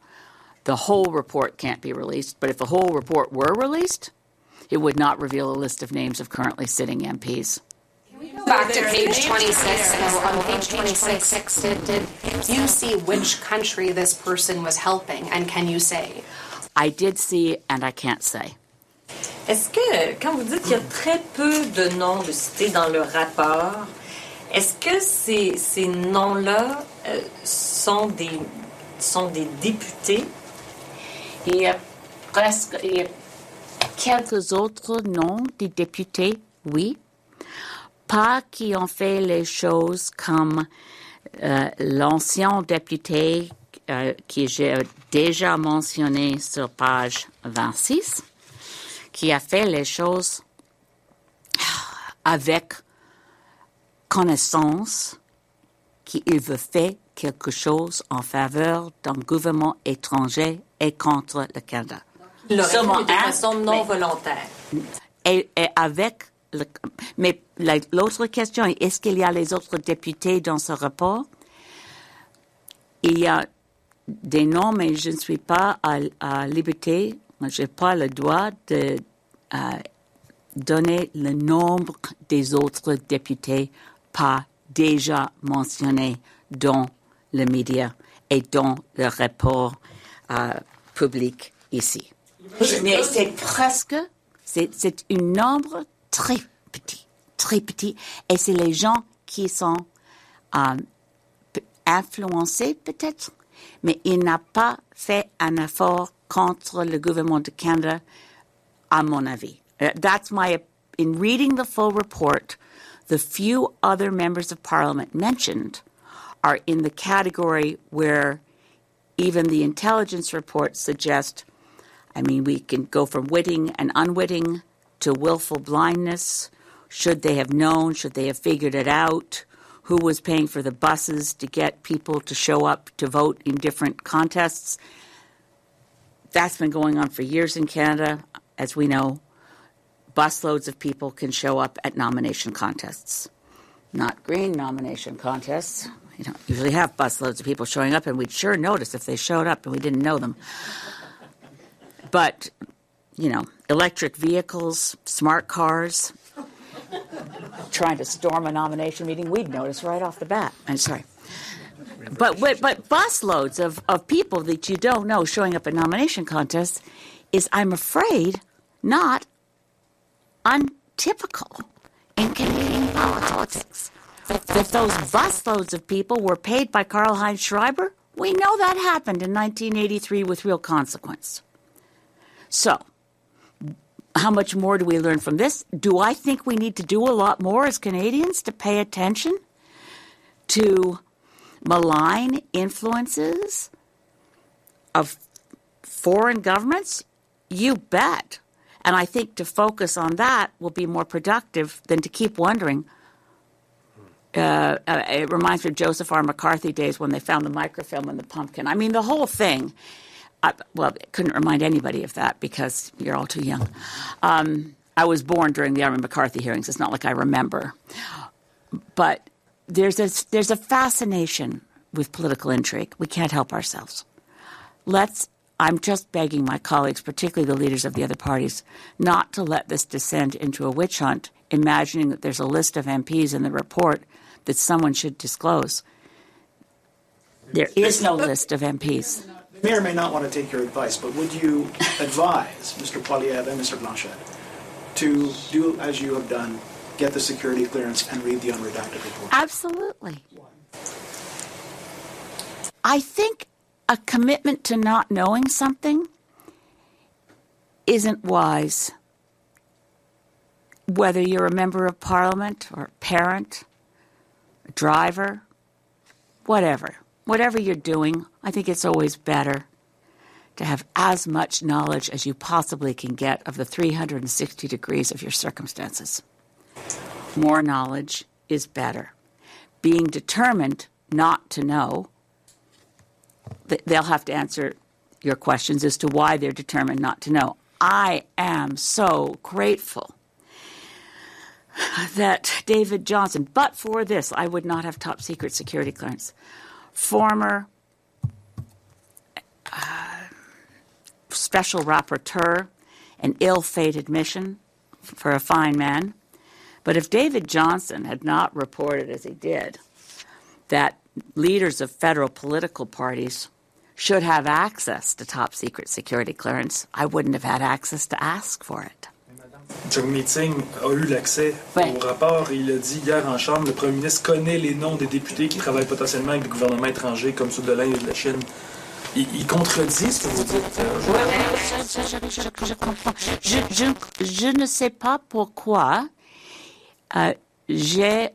[SPEAKER 8] The whole report can't be released, but if the whole report were released, it would not reveal a list of names of currently sitting MPs.
[SPEAKER 9] Back to page 26. On page 26, did you see which country this person was helping, and can you say?
[SPEAKER 8] I did see, and I can't say.
[SPEAKER 14] Est-ce que, quand vous dites qu'il y a très peu de noms de cités dans le rapport, est-ce que ces noms-là sont des députés?
[SPEAKER 8] Il y a quelques autres noms de députés, oui. Pas qui ont fait les choses comme l'ancien député que j'ai déjà mentionné sur page 26, qui a fait les choses avec connaissance qu'il veut faire quelque chose en faveur d'un gouvernement étranger et contre le Canada.
[SPEAKER 14] Il l'aurait fait de façon non volontaire.
[SPEAKER 8] Et avec mais l'autre question est, est-ce qu'il y a les autres députés dans ce rapport? Il y a des noms, mais je ne suis pas à liberté, je n'ai pas le droit de donner le nombre des autres députés pas déjà mentionnés dans le média et dans le rapport public ici. Mais c'est presque, c'est un nombre très petit, et c'est les gens qui sont influencés peut-être, mais il n'a pas fait un effort contre le gouvernement du Canada, à mon avis. In reading the full report, the few other members of Parliament mentioned are in the category where even the intelligence reports suggest, we can go from witting and unwitting to willful blindness. Should they have known? Should they have figured it out? Who was paying for the buses to get people to show up to vote in different contests? That's been going on for years in Canada. As we know, busloads of people can show up at nomination contests. Not green nomination contests. You don't usually have busloads of people showing up, and we'd sure notice if they showed up and we didn't know them. But, electric vehicles, smart cars, trying to storm a nomination meeting, we'd notice right off the bat. I'm sorry. But busloads of people that you don't know showing up at nomination contests is, I'm afraid, not untypical. in Canadian politics. If those busloads of people were paid by Karl-Heinz Schreiber, we know that happened in 1983 with real consequence. So, how much more do we learn from this? Do I think we need to do a lot more as Canadians to pay attention to malign influences of foreign governments? You bet. And I think to focus on that will be more productive than to keep wondering. It reminds me of Joseph R. McCarthy days when they found the microfilm in the pumpkin. I mean, the whole thing. It couldn't remind anybody of that because you're all too young. I was born during the Army McCarthy hearings. It's not like I remember. But there's a fascination with political intrigue. We can't help ourselves. I'm just begging my colleagues, particularly the leaders of the other parties, not to let this descend into a witch hunt, imagining that there's a list of MPs in the report that someone should disclose. There is no list of MPs.
[SPEAKER 10] The mayor may not want to take your advice, but would you advise Mr. Poilievre and Mr. Blanchet to do as you have done, get the security clearance and read the unredacted report?
[SPEAKER 8] Absolutely. I think a commitment to not knowing something isn't wise. Whether you're a member of parliament or a parent, a driver, whatever you're doing, I think it's always better to have as much knowledge as you possibly can get of the 360 degrees of your circumstances. More knowledge is better. Being determined not to know, they'll have to answer your questions as to why they're determined not to know. I am so grateful that David Johnson, but for this, I would not have top secret security clearance. Former special rapporteur, an ill-fated mission for a fine man. But if David Johnson had not reported, as he did, that leaders of federal political parties should have access to top secret security clearance, I wouldn't have had access to ask for it.
[SPEAKER 11] John Meeting a eu l'accès au rapport et il a dit hier en Chambre, le premier ministre connaît les noms des députés qui travaillent potentiellement avec des gouvernements étrangers comme ceux de l'Inde et de la Chine. Il contredit ce que vous dites.
[SPEAKER 8] Je comprends. Je ne sais pas pourquoi j'ai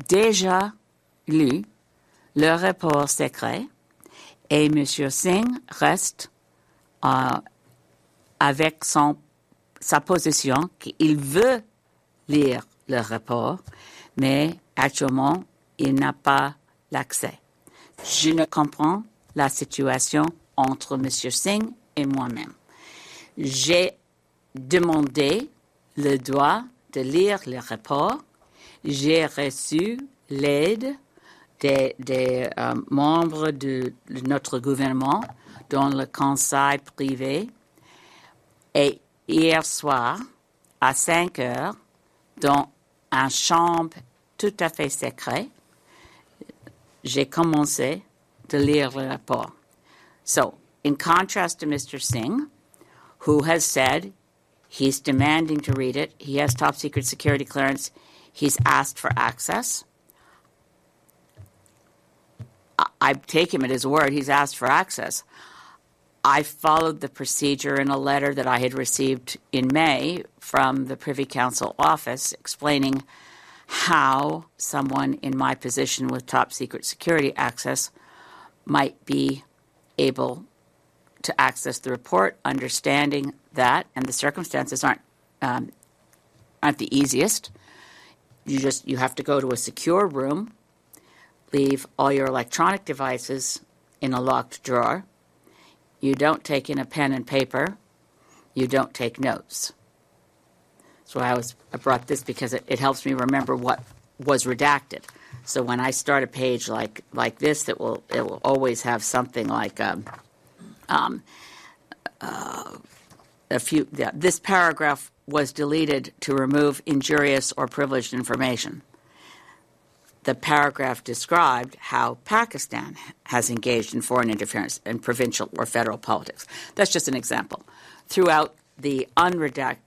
[SPEAKER 8] déjà lu le rapport secret et M. Singh reste avec sa position qu'il veut lire le rapport, mais actuellement, il n'a pas l'accès. Je ne comprends la situation entre M. Singh et moi-même. J'ai demandé le droit de lire le rapport. J'ai reçu l'aide des membres de notre gouvernement dans le conseil privé. Et hier soir, à 5 heures, dans une chambre tout à fait secrète, j'ai commencé to lire le rapport. So, in contrast to Mr. Singh, who has said he's demanding to read it, he has top secret security clearance, he's asked for access. I take him at his word, he's asked for access. I followed the procedure in a letter that I had received in May from the Privy Council office explaining how someone in my position with top secret security access might be able to access the report, understanding that, and the circumstances aren't the easiest. You have to go to a secure room, leave all your electronic devices in a locked drawer. You don't take in a pen and paper. You don't take notes. So I brought this because it helps me remember what was redacted. So when I start a page like this, it will always have something like this paragraph was deleted to remove injurious or privileged information. The paragraph described how Pakistan has engaged in foreign interference in provincial or federal politics. That's just an example. Throughout the redacted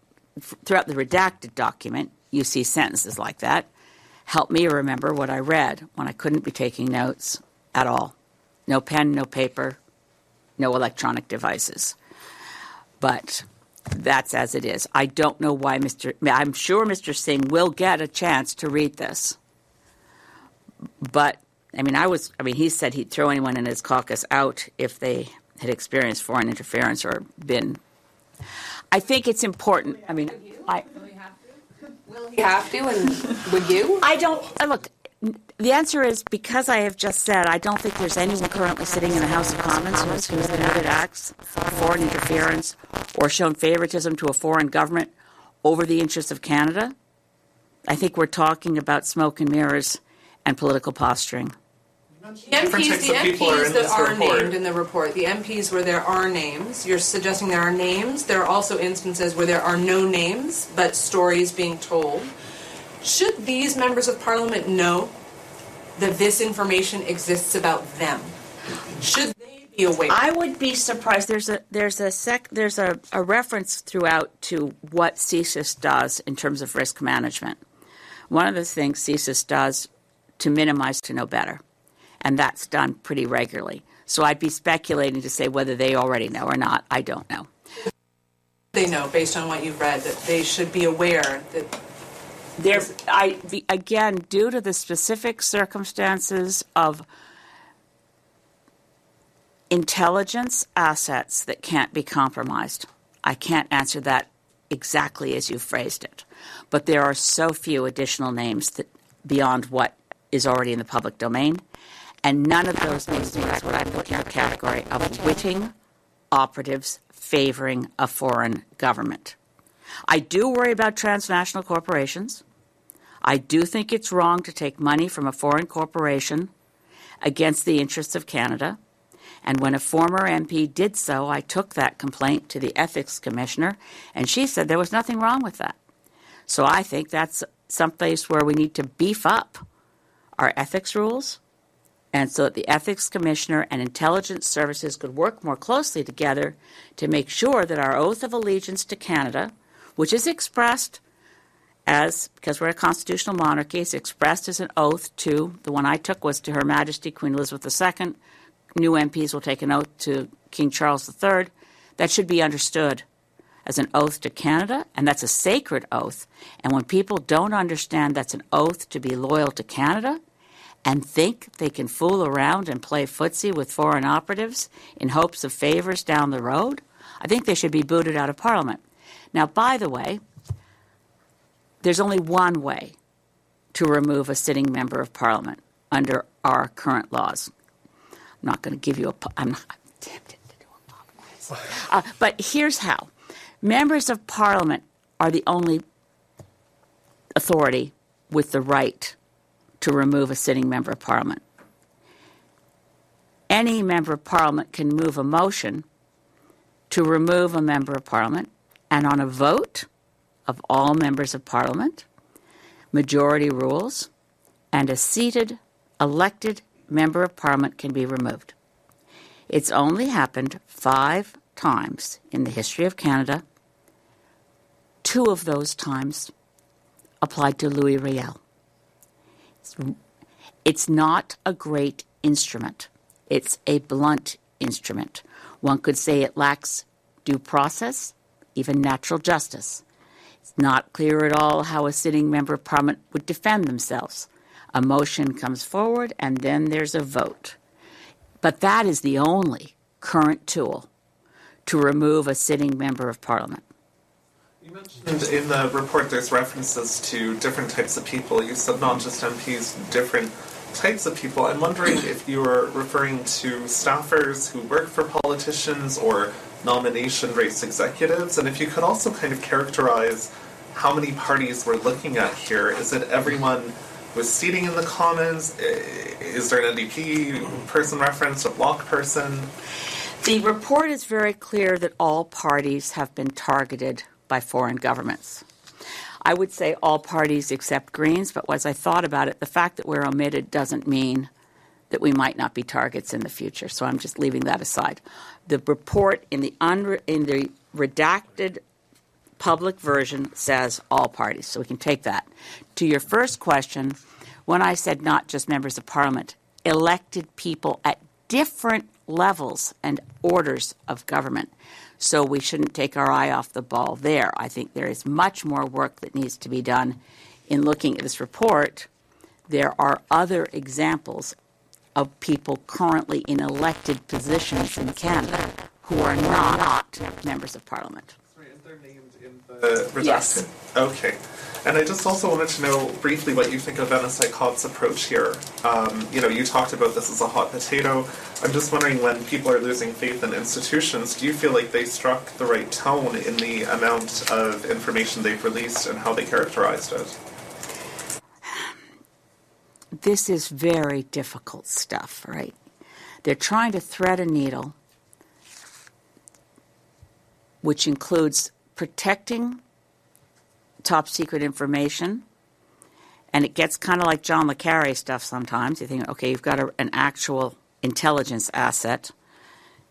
[SPEAKER 8] document, you see sentences like that. Help me remember what I read when I couldn't be taking notes at all. No pen, no paper, no electronic devices. But that's as it is. I don't know why I'm sure Mr. Singh will get a chance to read this. But, he said he'd throw anyone in his caucus out if they had experienced foreign interference or been. I think it's important.
[SPEAKER 9] Will he have to, and would you?
[SPEAKER 8] I don't. Look, the answer is because I have just said I don't think there's anyone currently sitting in the House of Commons who has committed acts of foreign interference or shown favoritism to a foreign government over the interests of Canada. I think we're talking about smoke and mirrors and political posturing.
[SPEAKER 9] The MPs that are named in the report, the MPs where there are names, you're suggesting there are names. There are also instances where there are no names, but stories being told. Should these members of Parliament know that this information exists about them? Should they be aware?
[SPEAKER 8] I would be surprised. There's a reference throughout to what CSIS does in terms of risk management. One of the things CSIS does to minimize to know better. And that's done pretty regularly. So I'd be speculating to say whether they already know or not. I don't know.
[SPEAKER 9] They know, based on what you've read, that they should be aware that...
[SPEAKER 8] Again, due to the specific circumstances of intelligence assets that can't be compromised, I can't answer that exactly as you phrased it. But there are so few additional names that beyond what is already in the public domain. And none of those names is what I put in the category of witting operatives favoring a foreign government. I do worry about transnational corporations. I do think it's wrong to take money from a foreign corporation against the interests of Canada. And when a former MP did so, I took that complaint to the Ethics Commissioner, and she said there was nothing wrong with that. So I think that's someplace where we need to beef up our ethics rules, and so that the Ethics Commissioner and intelligence services could work more closely together to make sure that our oath of allegiance to Canada, which is expressed as, because we're a constitutional monarchy, is expressed as an oath to, the one I took was to Her Majesty Queen Elizabeth II. New MPs will take an oath to King Charles III. That should be understood as an oath to Canada, and that's a sacred oath. And when people don't understand that's an oath to be loyal to Canada, and think they can fool around and play footsie with foreign operatives in hopes of favors down the road, I think they should be booted out of Parliament. Now, by the way, there's only one way to remove a sitting member of Parliament under our current laws. I'm not going to give you I'm tempted to do a pop quiz. But here's how. Members of Parliament are the only authority with the right to remove a sitting member of Parliament. Any member of Parliament can move a motion to remove a member of Parliament, and on a vote of all members of Parliament, majority rules, and a seated, elected member of Parliament can be removed. It's only happened 5 times in the history of Canada. 2 of those times applied to Louis Riel. It's not a great instrument. It's a blunt instrument. One could say it lacks due process, even natural justice. It's not clear at all how a sitting member of Parliament would defend themselves. A motion comes forward, and then there's a vote. But that is the only current tool to remove a sitting member of Parliament.
[SPEAKER 15] You mentioned in the report there's references to different types of people. You said not just MPs, different types of people. I'm wondering if you were referring to staffers who work for politicians or nomination race executives, and if you could also kind of characterize how many parties we're looking at here. Is it everyone with seating in the Commons? Is there an NDP person referenced, a Bloc person?
[SPEAKER 8] The report is very clear that all parties have been targeted by foreign governments. I would say all parties except Greens, but as I thought about it, the fact that we're omitted doesn't mean that we might not be targets in the future. So I'm just leaving that aside. The report in the redacted public version says all parties, so we can take that. To your first question, when I said not just members of parliament, elected people at different levels and orders of government. So we shouldn't take our eye off the ball there. I think there is much more work that needs to be done in looking at this report. There are other examples of people currently in elected positions in Canada who are not members of parliament.
[SPEAKER 15] Sorry, is their names in the redacted?
[SPEAKER 8] Yes.
[SPEAKER 15] Okay. And I just also wanted to know briefly what you think of NSICOP's approach here. You talked about this as a hot potato. I'm just wondering, when people are losing faith in institutions, do you feel like they struck the right tone in the amount of information they've released and how they characterized it?
[SPEAKER 8] This is very difficult stuff, right? They're trying to thread a needle, which includes protecting top secret information, and it gets kind of like John le Carré stuff sometimes. You think, okay, you've got an actual intelligence asset.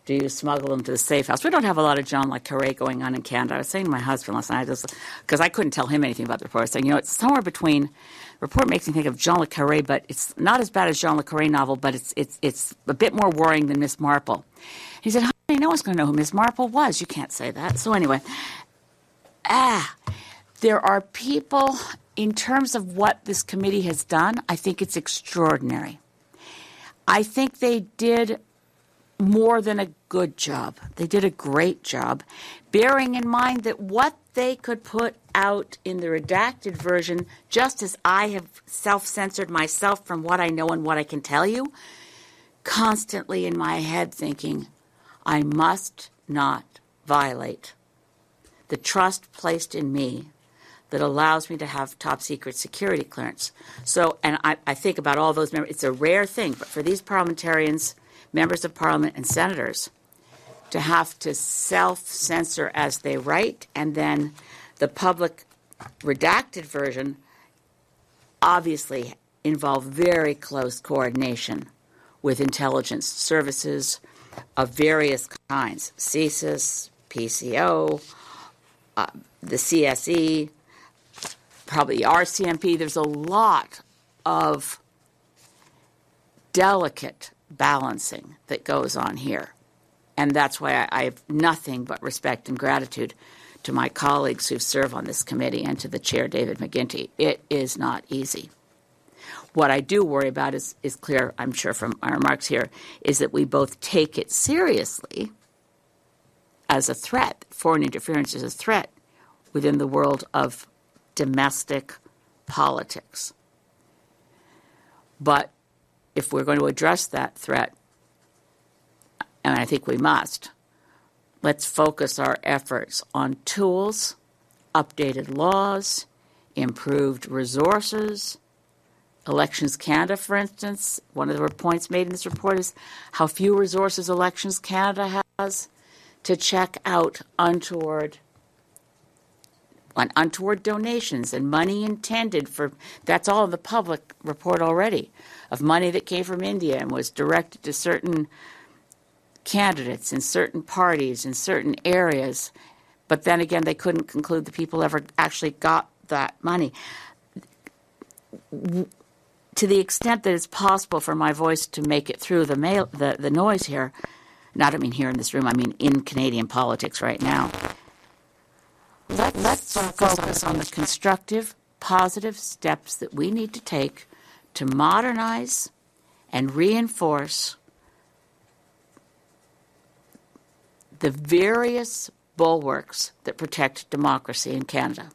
[SPEAKER 8] Do you smuggle them to the safe house? We don't have a lot of John le Carré going on in Canada. I was saying to my husband last night, because I couldn't tell him anything about the report, I was saying, it's somewhere between. The report makes me think of John le Carré, but it's not as bad as John le Carré novel, but it's a bit more worrying than Miss Marple. He said, honey, no one's going to know who Miss Marple was. You can't say that. So anyway, there are people, in terms of what this committee has done, I think it's extraordinary. I think they did more than a good job. They did a great job, bearing in mind that what they could put out in the redacted version, just as I have self-censored myself from what I know and what I can tell you, constantly in my head thinking, I must not violate the trust placed in me that allows me to have top secret security clearance. So, and I think about all those members, it's a rare thing, but for these parliamentarians, members of parliament and senators, to have to self-censor as they write, and then the public redacted version obviously involve very close coordination with intelligence services of various kinds, CSIS, PCO, the CSE, probably RCMP. There's a lot of delicate balancing that goes on here. And that's why I have nothing but respect and gratitude to my colleagues who serve on this committee and to the chair, David McGuinty. It is not easy. What I do worry about is clear, I'm sure from our remarks here, is that we both take it seriously as a threat. Foreign interference is a threat within the world of domestic politics. But if we're going to address that threat, and I think we must, let's focus our efforts on tools, updated laws, improved resources. Elections Canada, for instance, one of the points made in this report is how few resources Elections Canada has to check out untoward donations and money intended for, that's all in the public report already, of money that came from India and was directed to certain candidates in certain parties in certain areas, but then again they couldn't conclude the people ever actually got that money. To the extent that it's possible for my voice to make it through the noise here, not I mean here in this room, I mean in Canadian politics right now, let's focus on the constructive, positive steps that we need to take to modernize and reinforce the various bulwarks that protect democracy in Canada.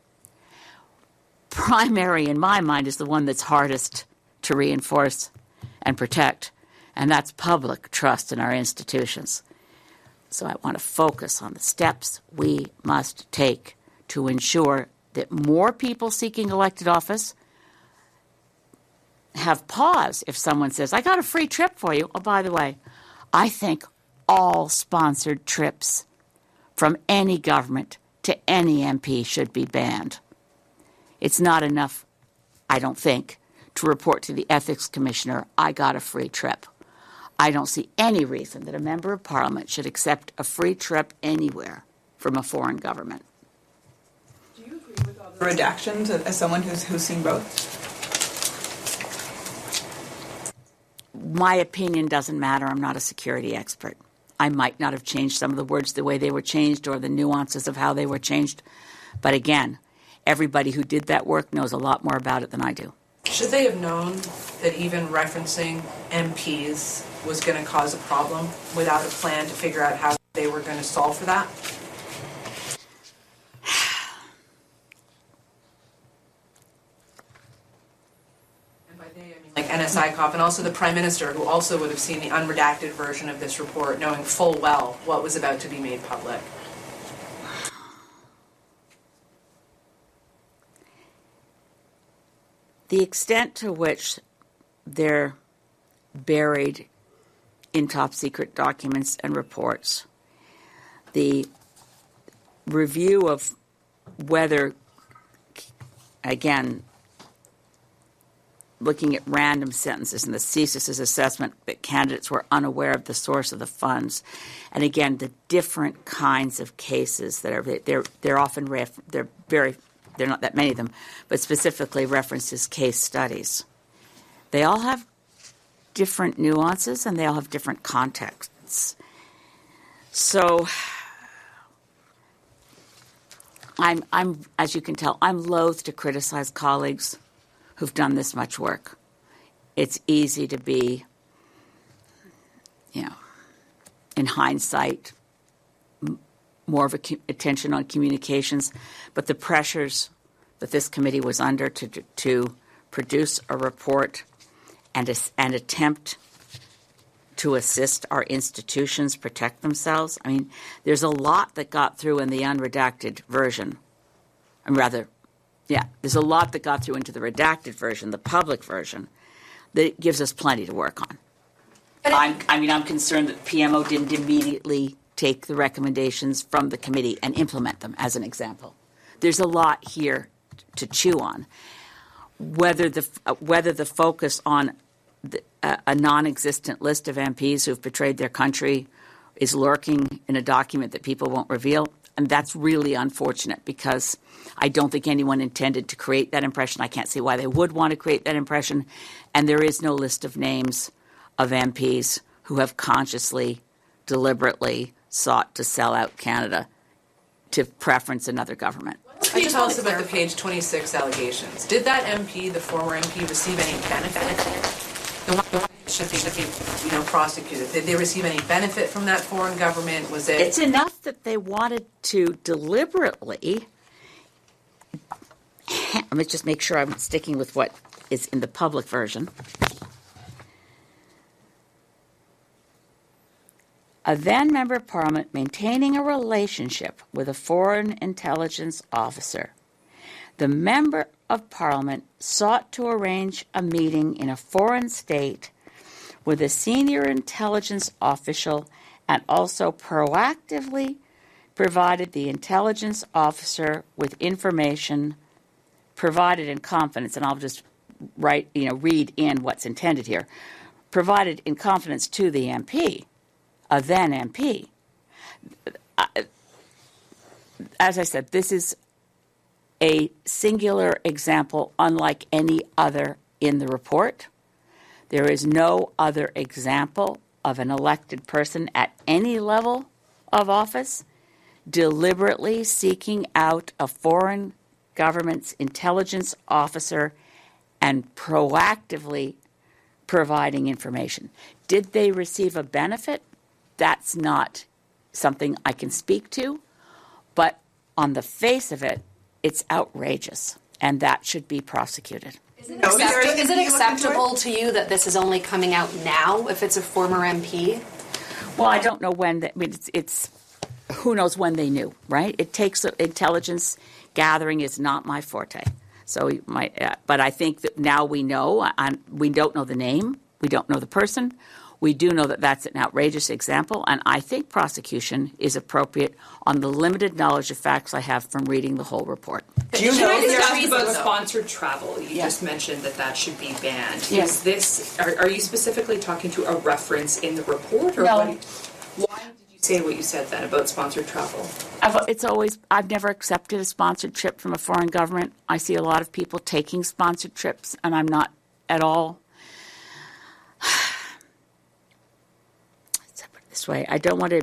[SPEAKER 8] Primary, in my mind, is the one that's hardest to reinforce and protect, and that's public trust in our institutions. So I want to focus on the steps we must take to ensure that more people seeking elected office have pause if someone says, I got a free trip for you. Oh, by the way, I think all sponsored trips from any government to any MP should be banned. It's not enough, I don't think, to report to the Ethics Commissioner, I got a free trip. I don't see any reason that a member of Parliament should accept a free trip anywhere from a foreign government.
[SPEAKER 13] The redactions as someone who's seen both?
[SPEAKER 8] My opinion doesn't matter. I'm not a security expert. I might not have changed some of the words the way they were changed or the nuances of how they were changed. But again, everybody who did that work knows a lot more about it than I do.
[SPEAKER 9] Should they have known that even referencing MPs was going to cause a problem without a plan to figure out how they were going to solve for that? Like NSICOP, and also the Prime Minister, who also would have seen the unredacted version of this report, knowing full well what was about to be made public.
[SPEAKER 8] The extent to which they're buried in top secret documents and reports, the review of whether, again, looking at random sentences in the thesis' assessment that candidates were unaware of the source of the funds, and again the different kinds of cases that are they're often they're not that many of them, but specifically referenced as case studies. They all have different nuances and they all have different contexts. So I'm as you can tell, I'm loath to criticize colleagues who've done this much work. It's easy to be, in hindsight, more of attention on communications, but the pressures that this committee was under to produce a report and attempt to assist our institutions protect themselves. I mean, there's a lot that got through in the unredacted version. There's a lot that got through into the redacted version, the public version, that gives us plenty to work on. I'm concerned that PMO didn't immediately take the recommendations from the committee and implement them, as an example. There's a lot here to chew on. Whether the focus on a non-existent list of MPs who've betrayed their country is lurking in a document that people won't reveal, and that's really unfortunate because I don't think anyone intended to create that impression. I can't see why they would want to create that impression. And there is no list of names of MPs who have consciously, deliberately sought to sell out Canada to preference another government.
[SPEAKER 9] Can you tell us about the page 26 allegations? Did that MP, the former MP, receive any benefit? The one should be prosecuted. Did they receive any benefit from that foreign government? Was it?
[SPEAKER 8] It's enough that they wanted to deliberately. Let me just make sure I'm sticking with what is in the public version. A then Member of Parliament maintaining a relationship with a foreign intelligence officer. The Member of Parliament sought to arrange a meeting in a foreign state with a senior intelligence official and also proactively provided the intelligence officer with information provided in confidence, and I'll just read in what's intended here, provided in confidence to the MP, a then MP. As I said, this is a singular example unlike any other in the report. There is no other example of an elected person at any level of office deliberately seeking out a foreign government's intelligence officer and proactively providing information. Did they receive a benefit? That's not something I can speak to, but on the face of it, it's outrageous, and that should be prosecuted.
[SPEAKER 16] Is it acceptable to you that this is only coming out now if it's a former MP?
[SPEAKER 8] Well, I don't know when. It's who knows when they knew, right? It takes intelligence gathering is not my forte. So, but I think that now we know. We don't know the name. We don't know the person. We do know that that's an outrageous example, and I think prosecution is appropriate on the limited knowledge of facts I have from reading the whole report.
[SPEAKER 17] Do you know about sponsored travel? You just mentioned that should be banned.
[SPEAKER 8] Yes.
[SPEAKER 17] Is this? Are you specifically talking to a reference in the report, or
[SPEAKER 8] no?
[SPEAKER 17] Why did you say what you said then about sponsored travel?
[SPEAKER 8] I've never accepted a sponsored trip from a foreign government. I see a lot of people taking sponsored trips, and I'm not at all. This way, I don't want to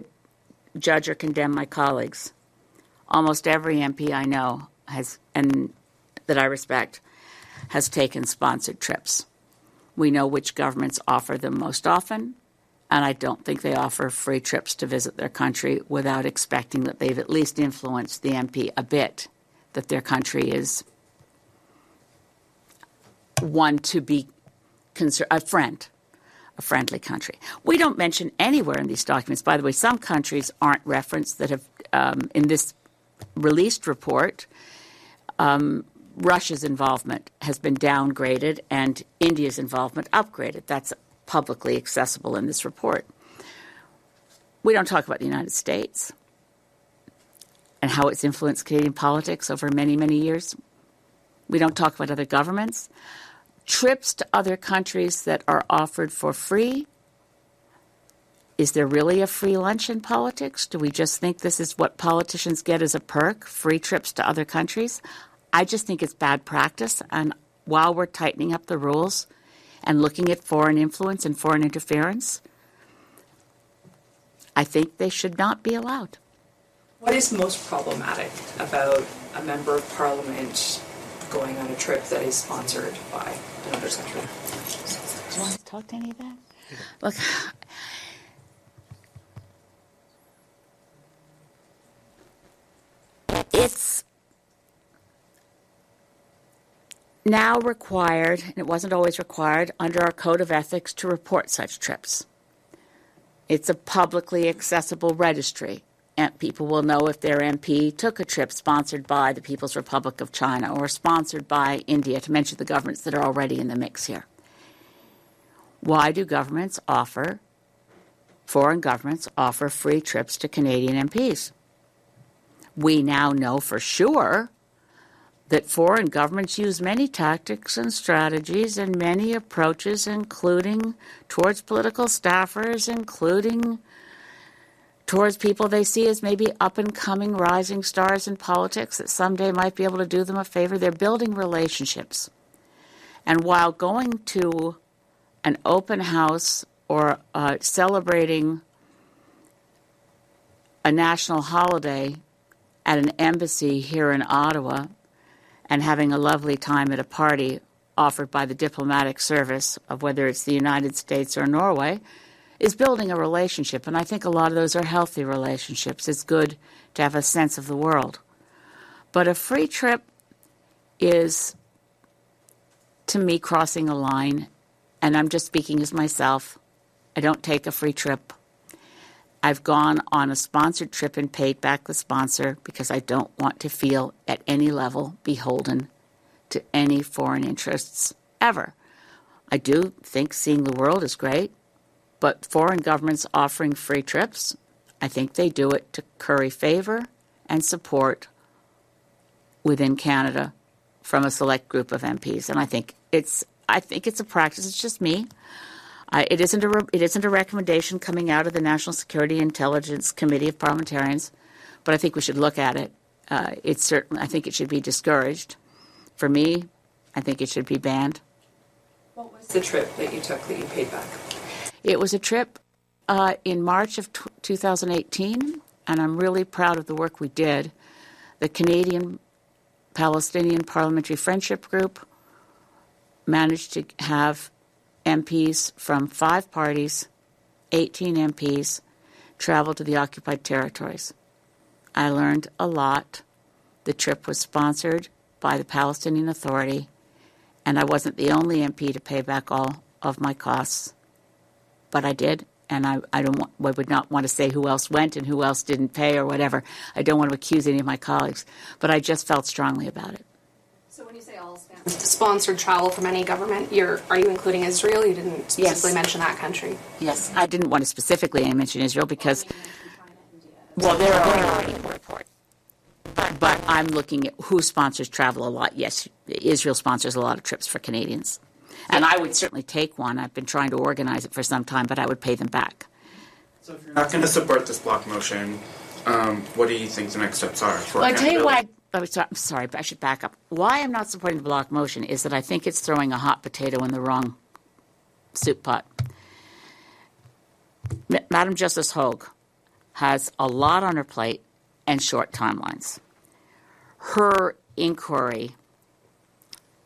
[SPEAKER 8] judge or condemn my colleagues. Almost every MP I know and that I respect has taken sponsored trips. We know which governments offer them most often, and I don't think they offer free trips to visit their country without expecting that they've at least influenced the MP a bit, that their country is one to be a friendly country. We don't mention anywhere in these documents, by the way, some countries aren't referenced that have, in this released report, Russia's involvement has been downgraded and India's involvement upgraded. That's publicly accessible in this report. We don't talk about the United States and how it's influenced Canadian politics over many, many years. We don't talk about other governments. Trips to other countries that are offered for free. Is there really a free lunch in politics? Do we just think this is what politicians get as a perk, free trips to other countries? I just think it's bad practice. And while we're tightening up the rules and looking at foreign influence and foreign interference, I think they should not be allowed.
[SPEAKER 17] What is most problematic about a member of parliament going on a trip that is sponsored by another country?
[SPEAKER 8] Do you want to talk to any of that? Look, it's now required, and it wasn't always required, under our Code of Ethics to report such trips. It's a publicly accessible registry, and people will know if their MP took a trip sponsored by the People's Republic of China or sponsored by India, to mention the governments that are already in the mix here. Why do foreign governments offer free trips to Canadian MPs? We now know for sure that foreign governments use many tactics and strategies and many approaches, including towards political staffers, including towards people they see as maybe up-and-coming rising stars in politics that someday might be able to do them a favor. They're building relationships. And while going to an open house or celebrating a national holiday at an embassy here in Ottawa and having a lovely time at a party offered by the diplomatic service of whether it's the United States or Norway is building a relationship. And I think a lot of those are healthy relationships. It's good to have a sense of the world. But a free trip is, to me, crossing a line. And I'm just speaking as myself. I don't take a free trip. I've gone on a sponsored trip and paid back the sponsor because I don't want to feel at any level beholden to any foreign interests ever. I do think seeing the world is great, but foreign governments offering free trips, I think they do it to curry favor and support within Canada from a select group of MPs. And I think it's a practice. It's just me. It isn't a recommendation coming out of the National Security Intelligence Committee of Parliamentarians, but I think we should look at it. I think it should be discouraged. For me, I think it should be banned.
[SPEAKER 17] What was the trip that you took that you paid back?
[SPEAKER 8] It was a trip in March of 2018, and I'm really proud of the work we did. The Canadian Palestinian Parliamentary Friendship Group managed to have MPs from 5 parties, 18 MPs, travel to the occupied territories. I learned a lot. The trip was sponsored by the Palestinian Authority, and I wasn't the only MP to pay back all of my costs, but I did. And I would not want to say who else went and who else didn't pay or whatever. I don't want to accuse any of my colleagues, but I just felt strongly about it.
[SPEAKER 16] So when you say all sponsored travel from any government, are you including Israel? You didn't specifically mention that country.
[SPEAKER 8] Yes, I didn't want to specifically mention Israel because, well, they're already in the report. But I'm looking at who sponsors travel a lot. Yes, Israel sponsors a lot of trips for Canadians. And I would certainly take one. I've been trying to organize it for some time, but I would pay them back.
[SPEAKER 12] So if you're not going to support this block motion, what do you think the next steps are for
[SPEAKER 8] Well, I'll tell you why. I'm sorry, but I should back up. Why I'm not supporting the block motion is that I think it's throwing a hot potato in the wrong soup pot. Madam Justice Hogue has a lot on her plate and short timelines. Her inquiry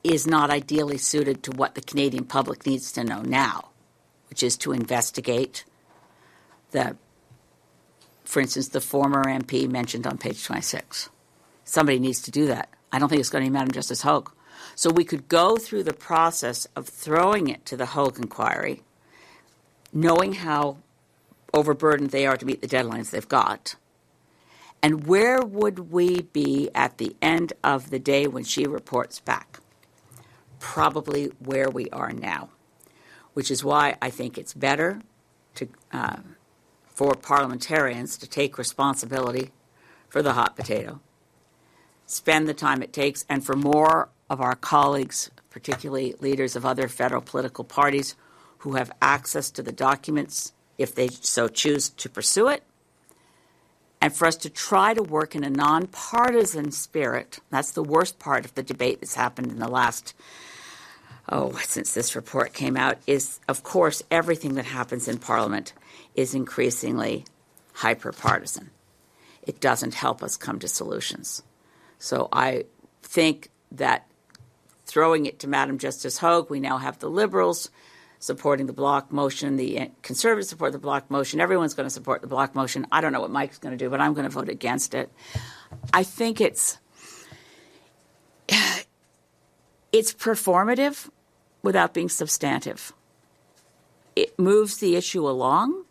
[SPEAKER 8] is not ideally suited to what the Canadian public needs to know now, which is to investigate for instance, the former MP mentioned on page 26. Somebody needs to do that. I don't think it's going to be Madam Justice Hogue. So we could go through the process of throwing it to the Hogue inquiry, knowing how overburdened they are to meet the deadlines they've got. And where would we be at the end of the day when she reports back? Probably where we are now, which is why I think it's better for parliamentarians to take responsibility for the hot potato, spend the time it takes, and for more of our colleagues, particularly leaders of other federal political parties who have access to the documents if they so choose to pursue it, and for us to try to work in a nonpartisan spirit. That's the worst part of the debate that's happened in the last, since this report came out, is, of course, everything that happens in Parliament is increasingly hyper-partisan. It doesn't help us come to solutions. So I think that throwing it to Madam Justice Hogue, we now have the Liberals supporting the block motion, the Conservatives support the block motion, everyone's going to support the block motion. I don't know what Mike's going to do, but I'm going to vote against it. I think it's performative without being substantive. It moves the issue along.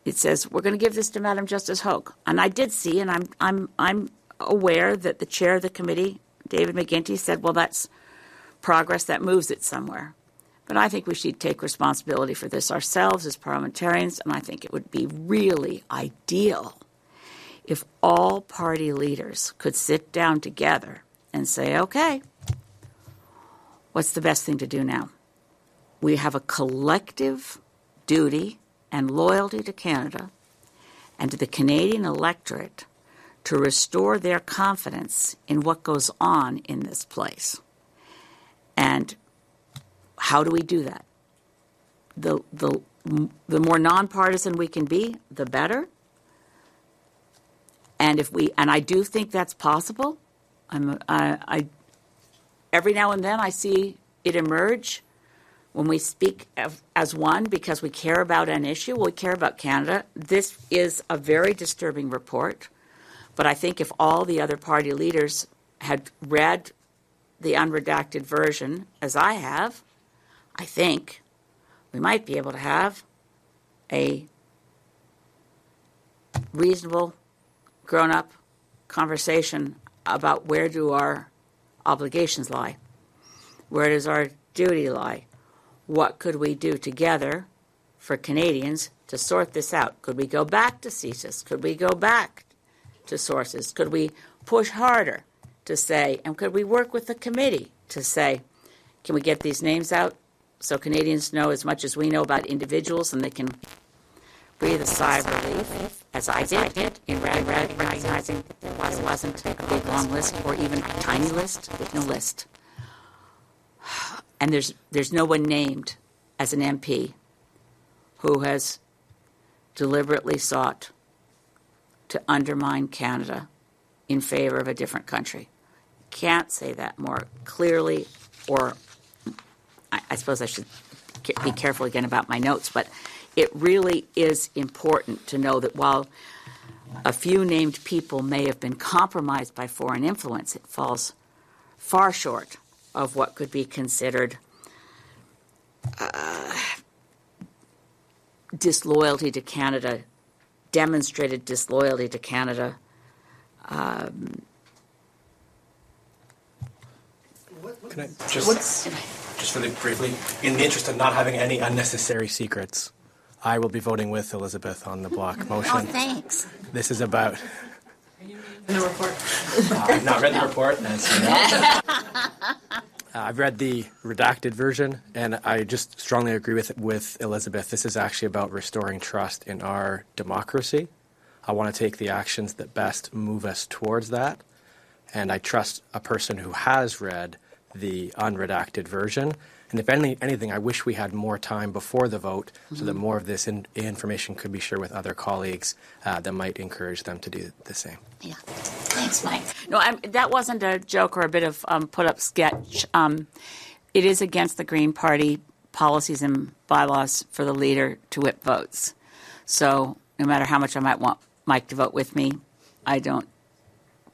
[SPEAKER 8] It says, we're going to give this to Madam Justice Hogue. And I did see, and I'm aware that the chair of the committee, David McGuinty, said, well, that's progress, that moves it somewhere. But I think we should take responsibility for this ourselves as parliamentarians, and I think it would be really ideal if all party leaders could sit down together and say, okay, what's the best thing to do now? We have a collective duty and loyalty to Canada and to the Canadian electorate to restore their confidence in what goes on in this place. And how do we do that? The more nonpartisan we can be, the better. And I do think that's possible. Every now and then I see it emerge when we speak as one because we care about an issue. We care about Canada. This is a very disturbing report. But I think if all the other party leaders had read the unredacted version, as I have, I think we might be able to have a reasonable, grown-up conversation about where do our obligations lie? Where does our duty lie? What could we do together for Canadians to sort this out? Could we go back to CSIS? Could we go back to sources? Could we push harder to say, and could we work with the committee to say, can we get these names out so Canadians know as much as we know about individuals and they can breathe a sigh of relief, as I did in recognizing that there wasn't a big long list or even a tiny list, no list. And there's no one named as an MP who has deliberately sought to undermine Canada in favor of a different country. Can't say that more clearly, or I suppose I should be careful again about my notes, but it really is important to know that while a few named people may have been compromised by foreign influence, it falls far short of what could be considered disloyalty to Canada, demonstrated disloyalty to Canada.
[SPEAKER 18] Can I just really briefly, in the interest of not having any unnecessary secrets, I will be voting with Elizabeth on the block motion.
[SPEAKER 8] Oh, thanks.
[SPEAKER 18] This is about...
[SPEAKER 9] In the report.
[SPEAKER 18] I've not read the report. I've read the redacted version, and I just strongly agree with Elizabeth. This is actually about restoring trust in our democracy. I want to take the actions that best move us towards that, and I trust a person who has read the unredacted version. And if anything, I wish we had more time before the vote so that more of this information could be shared with other colleagues that might encourage them to do the same.
[SPEAKER 8] Yeah. Thanks, Mike. No, that wasn't a joke or a bit of put-up sketch. It is against the Green Party policies and bylaws for the leader to whip votes. So no matter how much I might want Mike to vote with me, I don't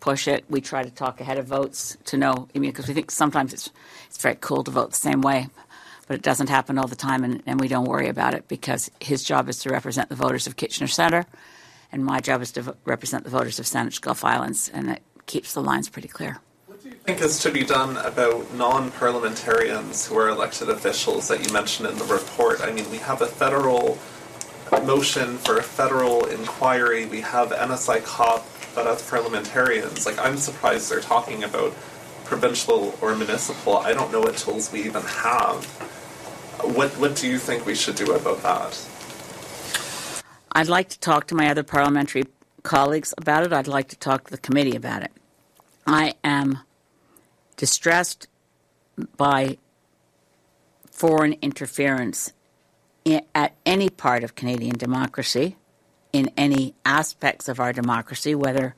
[SPEAKER 8] push it. We try to talk ahead of votes to know, because we think sometimes it's very cool to vote the same way, but it doesn't happen all the time, and we don't worry about it because his job is to represent the voters of Kitchener Centre, and my job is to represent the voters of Saanich Gulf Islands, and it keeps the lines pretty clear.
[SPEAKER 15] What do you think is to be done about non-parliamentarians who are elected officials that you mentioned in the report? I mean, we have a federal motion for a federal inquiry. We have NSICOP, but as parliamentarians, I'm surprised they're talking about provincial or municipal. I don't know what tools we even have. What do you think we should do about that?
[SPEAKER 8] I'd like to talk to my other parliamentary colleagues about it. I'd like to talk to the committee about it. I am distressed by foreign interference at any part of Canadian democracy, in any aspects of our democracy, whether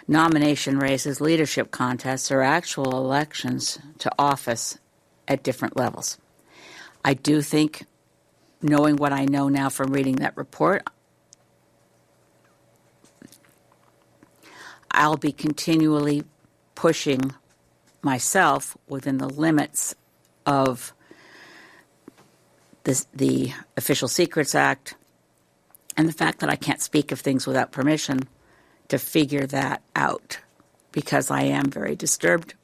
[SPEAKER 8] nomination races, leadership contests, or actual elections to office at different levels. I do think, knowing what I know now from reading that report, I'll be continually pushing myself within the limits of the Official Secrets Act, and the fact that I can't speak of things without permission, to figure that out, because I am very disturbed,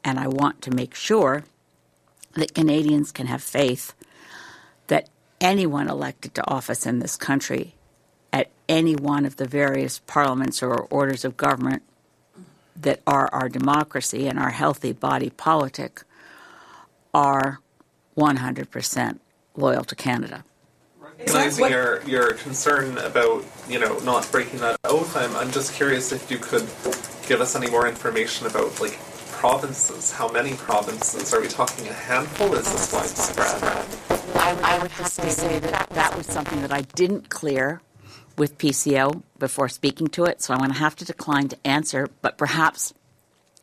[SPEAKER 8] and I want to make sure that Canadians can have faith that anyone elected to office in this country at any one of the various parliaments or orders of government that are our democracy and our healthy body politic are 100% loyal to Canada.
[SPEAKER 15] Recognizing your concern about, not breaking that oath, I'm just curious if you could give us any more information about, provinces. How many provinces? Are we talking a handful? Is this widespread?
[SPEAKER 8] I would have to say that was something that I didn't clear with PCO before speaking to it, so I'm going to have to decline to answer, but perhaps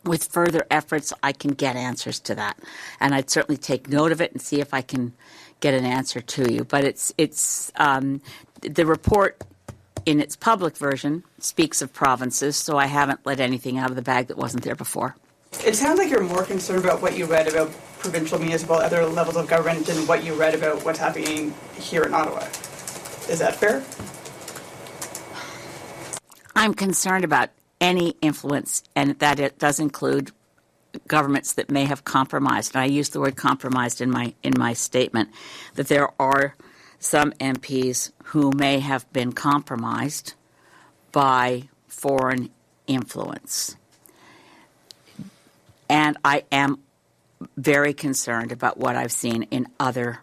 [SPEAKER 8] with further efforts I can get answers to that. And I'd certainly take note of it and see if I can get an answer to you. But it's the report in its public version speaks of provinces, so I haven't let anything out of the bag that wasn't there before.
[SPEAKER 13] It sounds like you're more concerned about what you read about provincial, municipal, other levels of government than what you read about what's happening here in Ottawa. Is that fair?
[SPEAKER 8] I'm concerned about any influence, and that it does include governments that may have compromised. And I use the word compromised in my statement, that there are some MPs who may have been compromised by foreign influence. And I am very concerned about what I've seen in other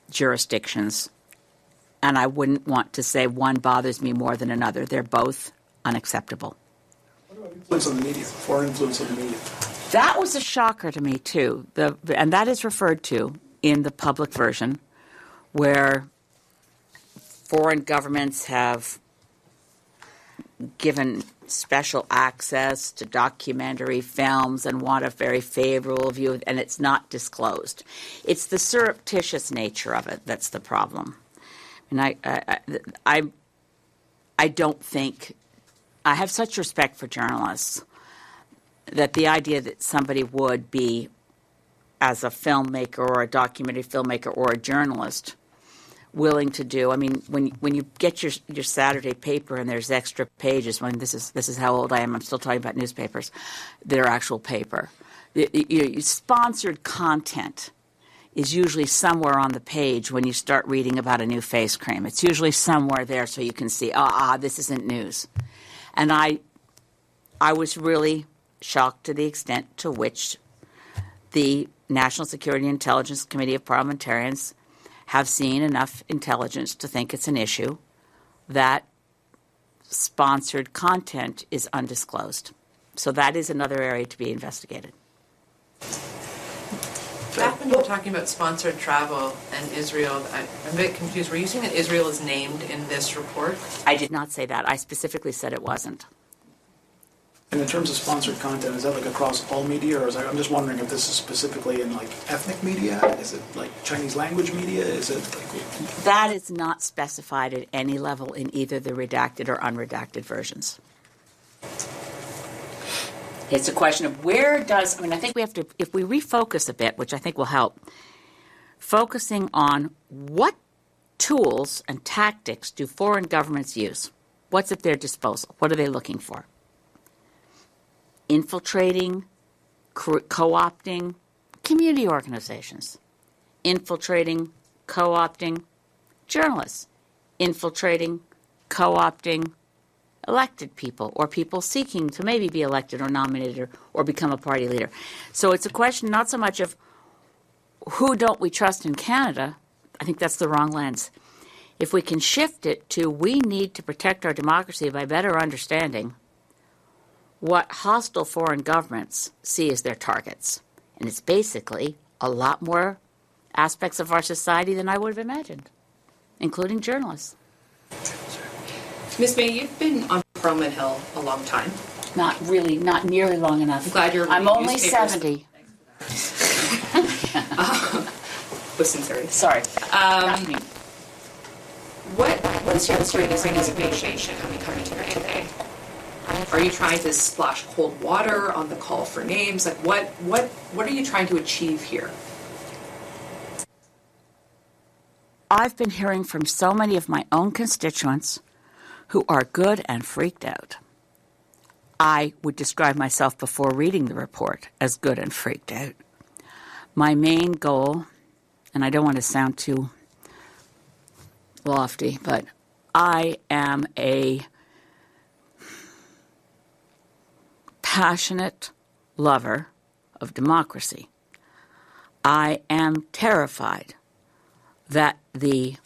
[SPEAKER 8] jurisdictions. And I wouldn't want to say one bothers me more than another. They're both unacceptable.
[SPEAKER 10] What about influence on the media, foreign influence on the media?
[SPEAKER 8] That was a shocker to me, too. And that is referred to in the public version, where foreign governments have given special access to documentary films and want a very favorable view, and it's not disclosed. It's the surreptitious nature of it that's the problem. And I don't think – I have such respect for journalists that the idea that somebody would be, as a filmmaker or a documentary filmmaker or a journalist, willing to do. I mean, when you get your Saturday paper and there's extra pages. When this is how old I am. I'm still talking about newspapers. They're actual paper. Sponsored content is usually somewhere on the page when you start reading about a new face cream. It's usually somewhere there so you can see, this isn't news. And I was really shocked to the extent to which the National Security and Intelligence Committee of Parliamentarians have seen enough intelligence to think it's an issue that sponsored content is undisclosed. So that is another area to be investigated.
[SPEAKER 9] Back when you were talking about sponsored travel and Israel, I'm a bit confused. Were you saying that Israel is named in this report?
[SPEAKER 8] I did not say that. I specifically said it wasn't.
[SPEAKER 10] And in terms of sponsored content, is that like across all media, or I'm just wondering if this is specifically in like ethnic media? Is it like Chinese language media? Is it like...
[SPEAKER 8] That is not specified at any level in either the redacted or unredacted versions. It's a question of where does, I think we have to, if we refocus a bit, which I think will help, focusing on what tools and tactics do foreign governments use? What's at their disposal? What are they looking for? Infiltrating, co-opting community organizations, infiltrating, co-opting journalists, infiltrating, co-opting elected people or people seeking to maybe be elected or nominated or become a party leader. So it's a question not so much of who don't we trust in Canada. I think that's the wrong lens. If we can shift it to we need to protect our democracy by better understanding what hostile foreign governments see as their targets. And it's basically a lot more aspects of our society than I would have imagined, including journalists.
[SPEAKER 17] Ms. May, you've been on Parliament Hill a long time.
[SPEAKER 8] Not nearly long enough.
[SPEAKER 17] I'm glad you're
[SPEAKER 8] I'm only 70.
[SPEAKER 17] With sincerity.
[SPEAKER 8] Sorry.
[SPEAKER 17] What's your motivation coming here today? Are you trying to splash cold water on the call for names? Like what are you trying to achieve here?
[SPEAKER 8] I've been hearing from so many of my own constituents who are good and freaked out. I would describe myself before reading the report as good and freaked out. My main goal, and I don't want to sound too lofty, but I am a passionate lover of democracy. I am terrified that the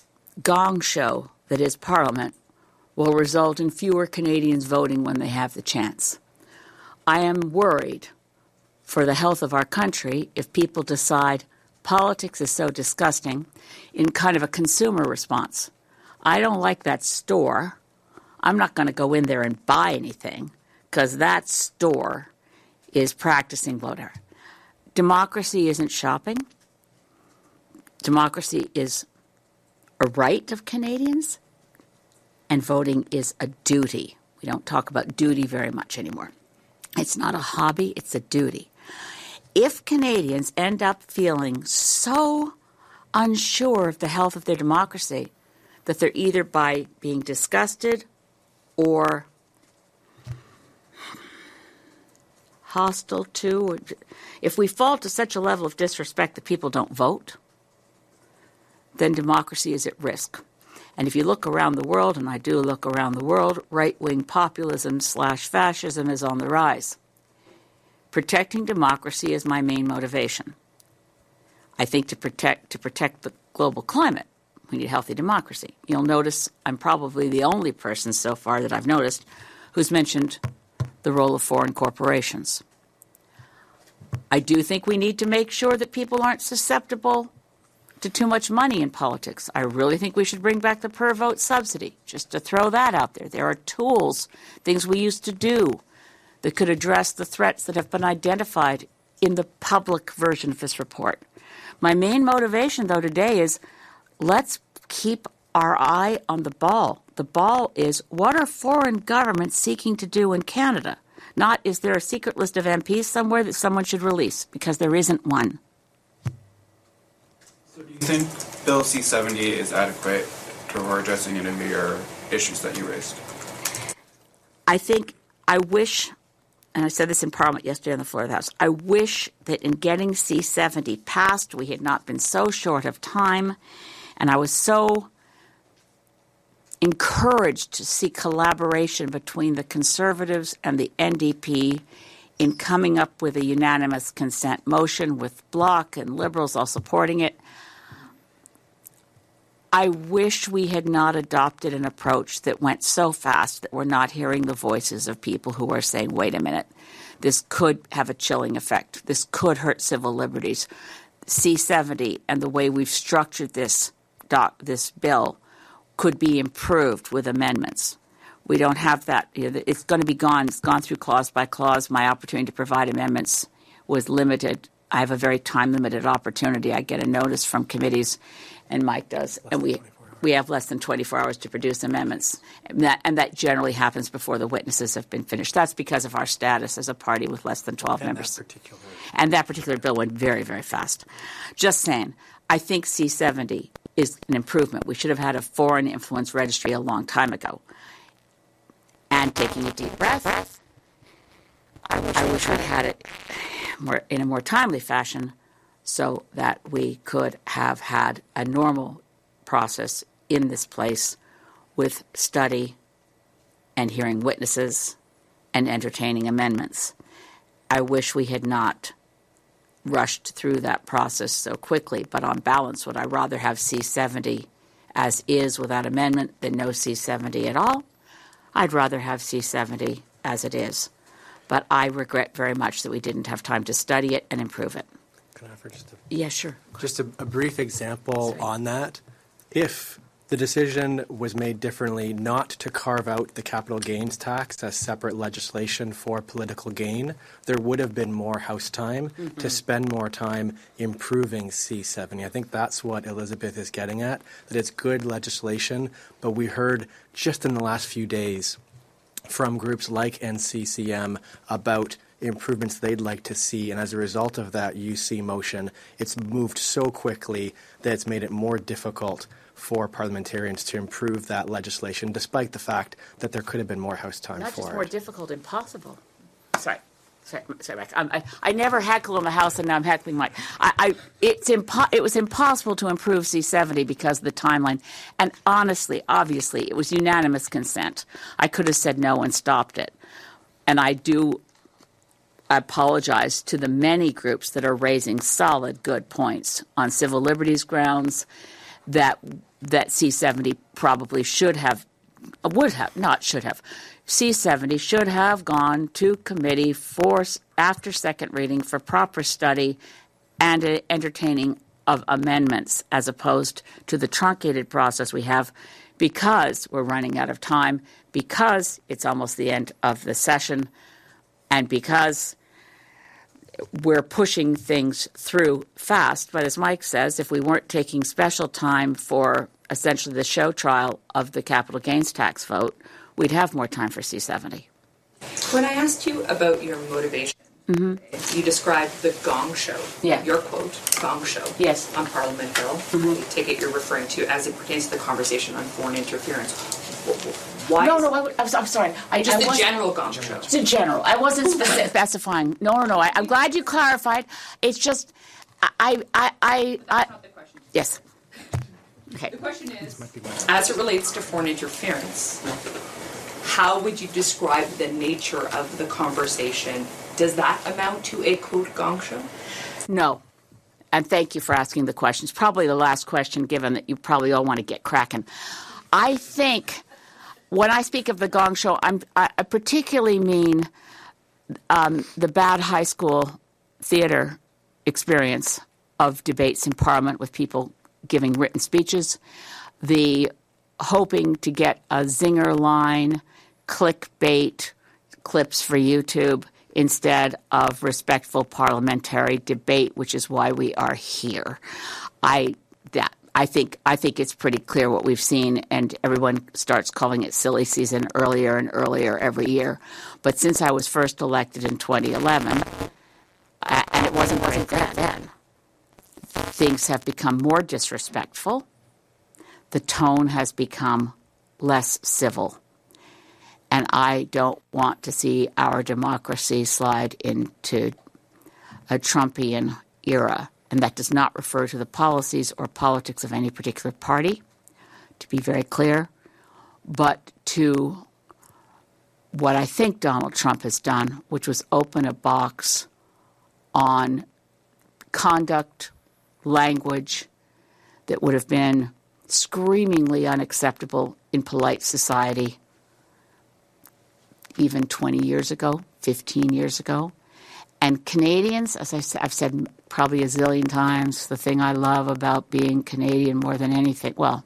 [SPEAKER 8] gong show that is Parliament will result in fewer Canadians voting when they have the chance. I am worried for the health of our country if people decide politics is so disgusting in kind of a consumer response. I don't like that store. I'm not going to go in there and buy anything because that store is practicing voter. Democracy isn't shopping. Democracy is a right of Canadians, and voting is a duty. We don't talk about duty very much anymore. It's not a hobby, it's a duty. If Canadians end up feeling so unsure of the health of their democracy that they're either by being disgusted or hostile to, if we fall to such a level of disrespect that people don't vote, then democracy is at risk. And if you look around the world, and I do look around the world, right-wing populism/fascism is on the rise. Protecting democracy is my main motivation. I think to protect the global climate, we need healthy democracy. You'll notice I'm probably the only person so far that I've noticed who's mentioned the role of foreign corporations. I do think we need to make sure that people aren't susceptible to too much money in politics. I really think we should bring back the per-vote subsidy, just to throw that out there. There are tools, things we used to do that could address the threats that have been identified in the public version of this report. My main motivation, though, today is let's keep our eye on the ball. The ball is, what are foreign governments seeking to do in Canada? Not, is there a secret list of MPs somewhere that someone should release? Because there isn't one.
[SPEAKER 12] So do you think Bill C-70 is adequate for addressing any of your issues that you raised?
[SPEAKER 8] I wish, and I said this in Parliament yesterday on the floor of the House, I wish that in getting C-70 passed, we had not been so short of time, and I was so encouraged to see collaboration between the Conservatives and the NDP in coming up with a unanimous consent motion with Bloc and Liberals all supporting it. I wish we had not adopted an approach that went so fast that we're not hearing the voices of people who are saying, wait a minute, this could have a chilling effect. This could hurt civil liberties. C-70 and the way we've structured this bill could be improved with amendments. We don't have that. It's going to be gone. It's gone through clause by clause. My opportunity to provide amendments was limited. I have a very time-limited opportunity. I get a notice from committees, and Mike does, and we have less than 24 hours to produce amendments, and that generally happens before the witnesses have been finished. That's because of our status as a party with less than 12 members. And that particular bill went very, very fast. Just saying, I think C-70 is an improvement. We should have had a foreign influence registry a long time ago. And taking a deep breath, I wish I'd had it in a more timely fashion so that we could have had a normal process in this place with study and hearing witnesses and entertaining amendments. I wish we had not rushed through that process so quickly, but on balance, would I rather have C-70 as is without amendment than no C-70 at all? I'd rather have C-70 as it is. But I regret very much that we didn't have time to study it and improve it.
[SPEAKER 18] Can I offer just
[SPEAKER 8] Yeah, sure.
[SPEAKER 18] Just a brief example on that. If the decision was made differently not to carve out the capital gains tax as separate legislation for political gain, there would have been more House time to spend more time improving C-70. I think that's what Elizabeth is getting at, that it's good legislation, but we heard just in the last few days from groups like NCCM about improvements they'd like to see, and as a result of that UC motion, it's moved so quickly that it's made it more difficult for parliamentarians to improve that legislation, despite the fact that there could have been more House time for it.
[SPEAKER 8] Not just more difficult, impossible. Sorry, Mike. I never heckle in the House, and now I'm heckling Mike. It was impossible to improve C-70 because of the timeline. And honestly, obviously, it was unanimous consent. I could have said no and stopped it. And I apologize to the many groups that are raising solid, good points on civil liberties grounds that C-70 probably C-70 should have gone to committee after second reading for proper study and entertaining of amendments as opposed to the truncated process we have because we're running out of time, because it's almost the end of the session, and because we're pushing things through fast. But as Mike says, if we weren't taking special time for essentially the show trial of the capital gains tax vote, we'd have more time for C-70.
[SPEAKER 17] When I asked you about your motivation, you described the gong show.
[SPEAKER 8] Yeah.
[SPEAKER 17] Your quote, gong show.
[SPEAKER 8] Yes.
[SPEAKER 17] On Parliament Bill. I take it you're referring to as it pertains to the conversation on foreign interference. Why?
[SPEAKER 8] I'm sorry.
[SPEAKER 17] Just a general gong show.
[SPEAKER 8] It's a general. I wasn't specifying. No. I'm glad you clarified. It's just,
[SPEAKER 17] That's not the question.
[SPEAKER 8] Yes. Okay.
[SPEAKER 17] The question is, as it relates to foreign interference, how would you describe the nature of the conversation? Does that amount to a, quote, gong show?
[SPEAKER 8] No. And thank you for asking the question. It's probably the last question, given that you probably all want to get cracking. I think when I speak of the gong show, I particularly mean the bad high school theater experience of debates in Parliament with people giving written speeches, the hoping to get a zinger line, clickbait clips for YouTube instead of respectful parliamentary debate, which is why we are here. I think it's pretty clear what we've seen, and everyone starts calling it silly season earlier and earlier every year. But since I was first elected in 2011, and it wasn't then, things have become more disrespectful. The tone has become less civil. And I don't want to see our democracy slide into a Trumpian era. And that does not refer to the policies or politics of any particular party, to be very clear, but to what I think Donald Trump has done, which was open a box on conduct, language that would have been screamingly unacceptable in polite society even 20 years ago, 15 years ago. And Canadians, as I've said probably a zillion times, the thing I love about being Canadian more than anything, one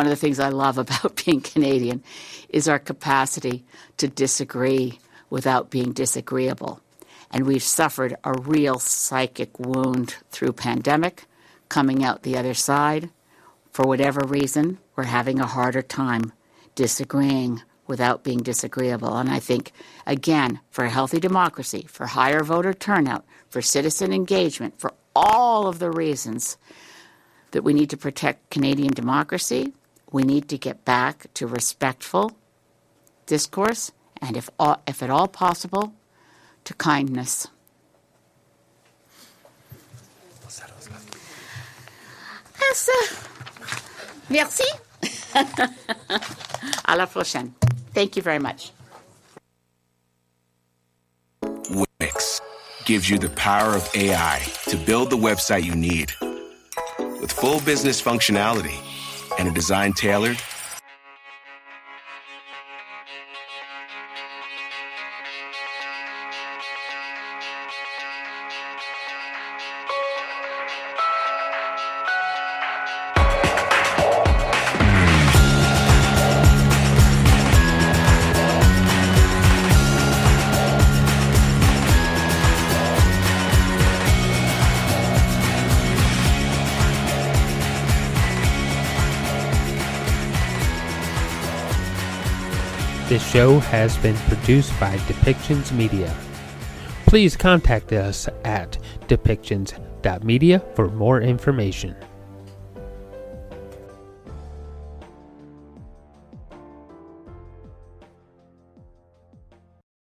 [SPEAKER 8] of the things I love about being Canadian is our capacity to disagree without being disagreeable. And we've suffered a real psychic wound through pandemic. Coming out the other side, for whatever reason, we're having a harder time disagreeing without being disagreeable. And I think, again, for a healthy democracy, for higher voter turnout, for citizen engagement, for all of the reasons that we need to protect Canadian democracy, we need to get back to respectful discourse and, if at all possible, to kindness. Merci. À la prochaine. Thank you very much.
[SPEAKER 19] Wix gives you the power of AI to build the website you need. With full business functionality and a design tailored
[SPEAKER 1] This show has been produced by Depictions Media. Please contact us at depictions.media for more information.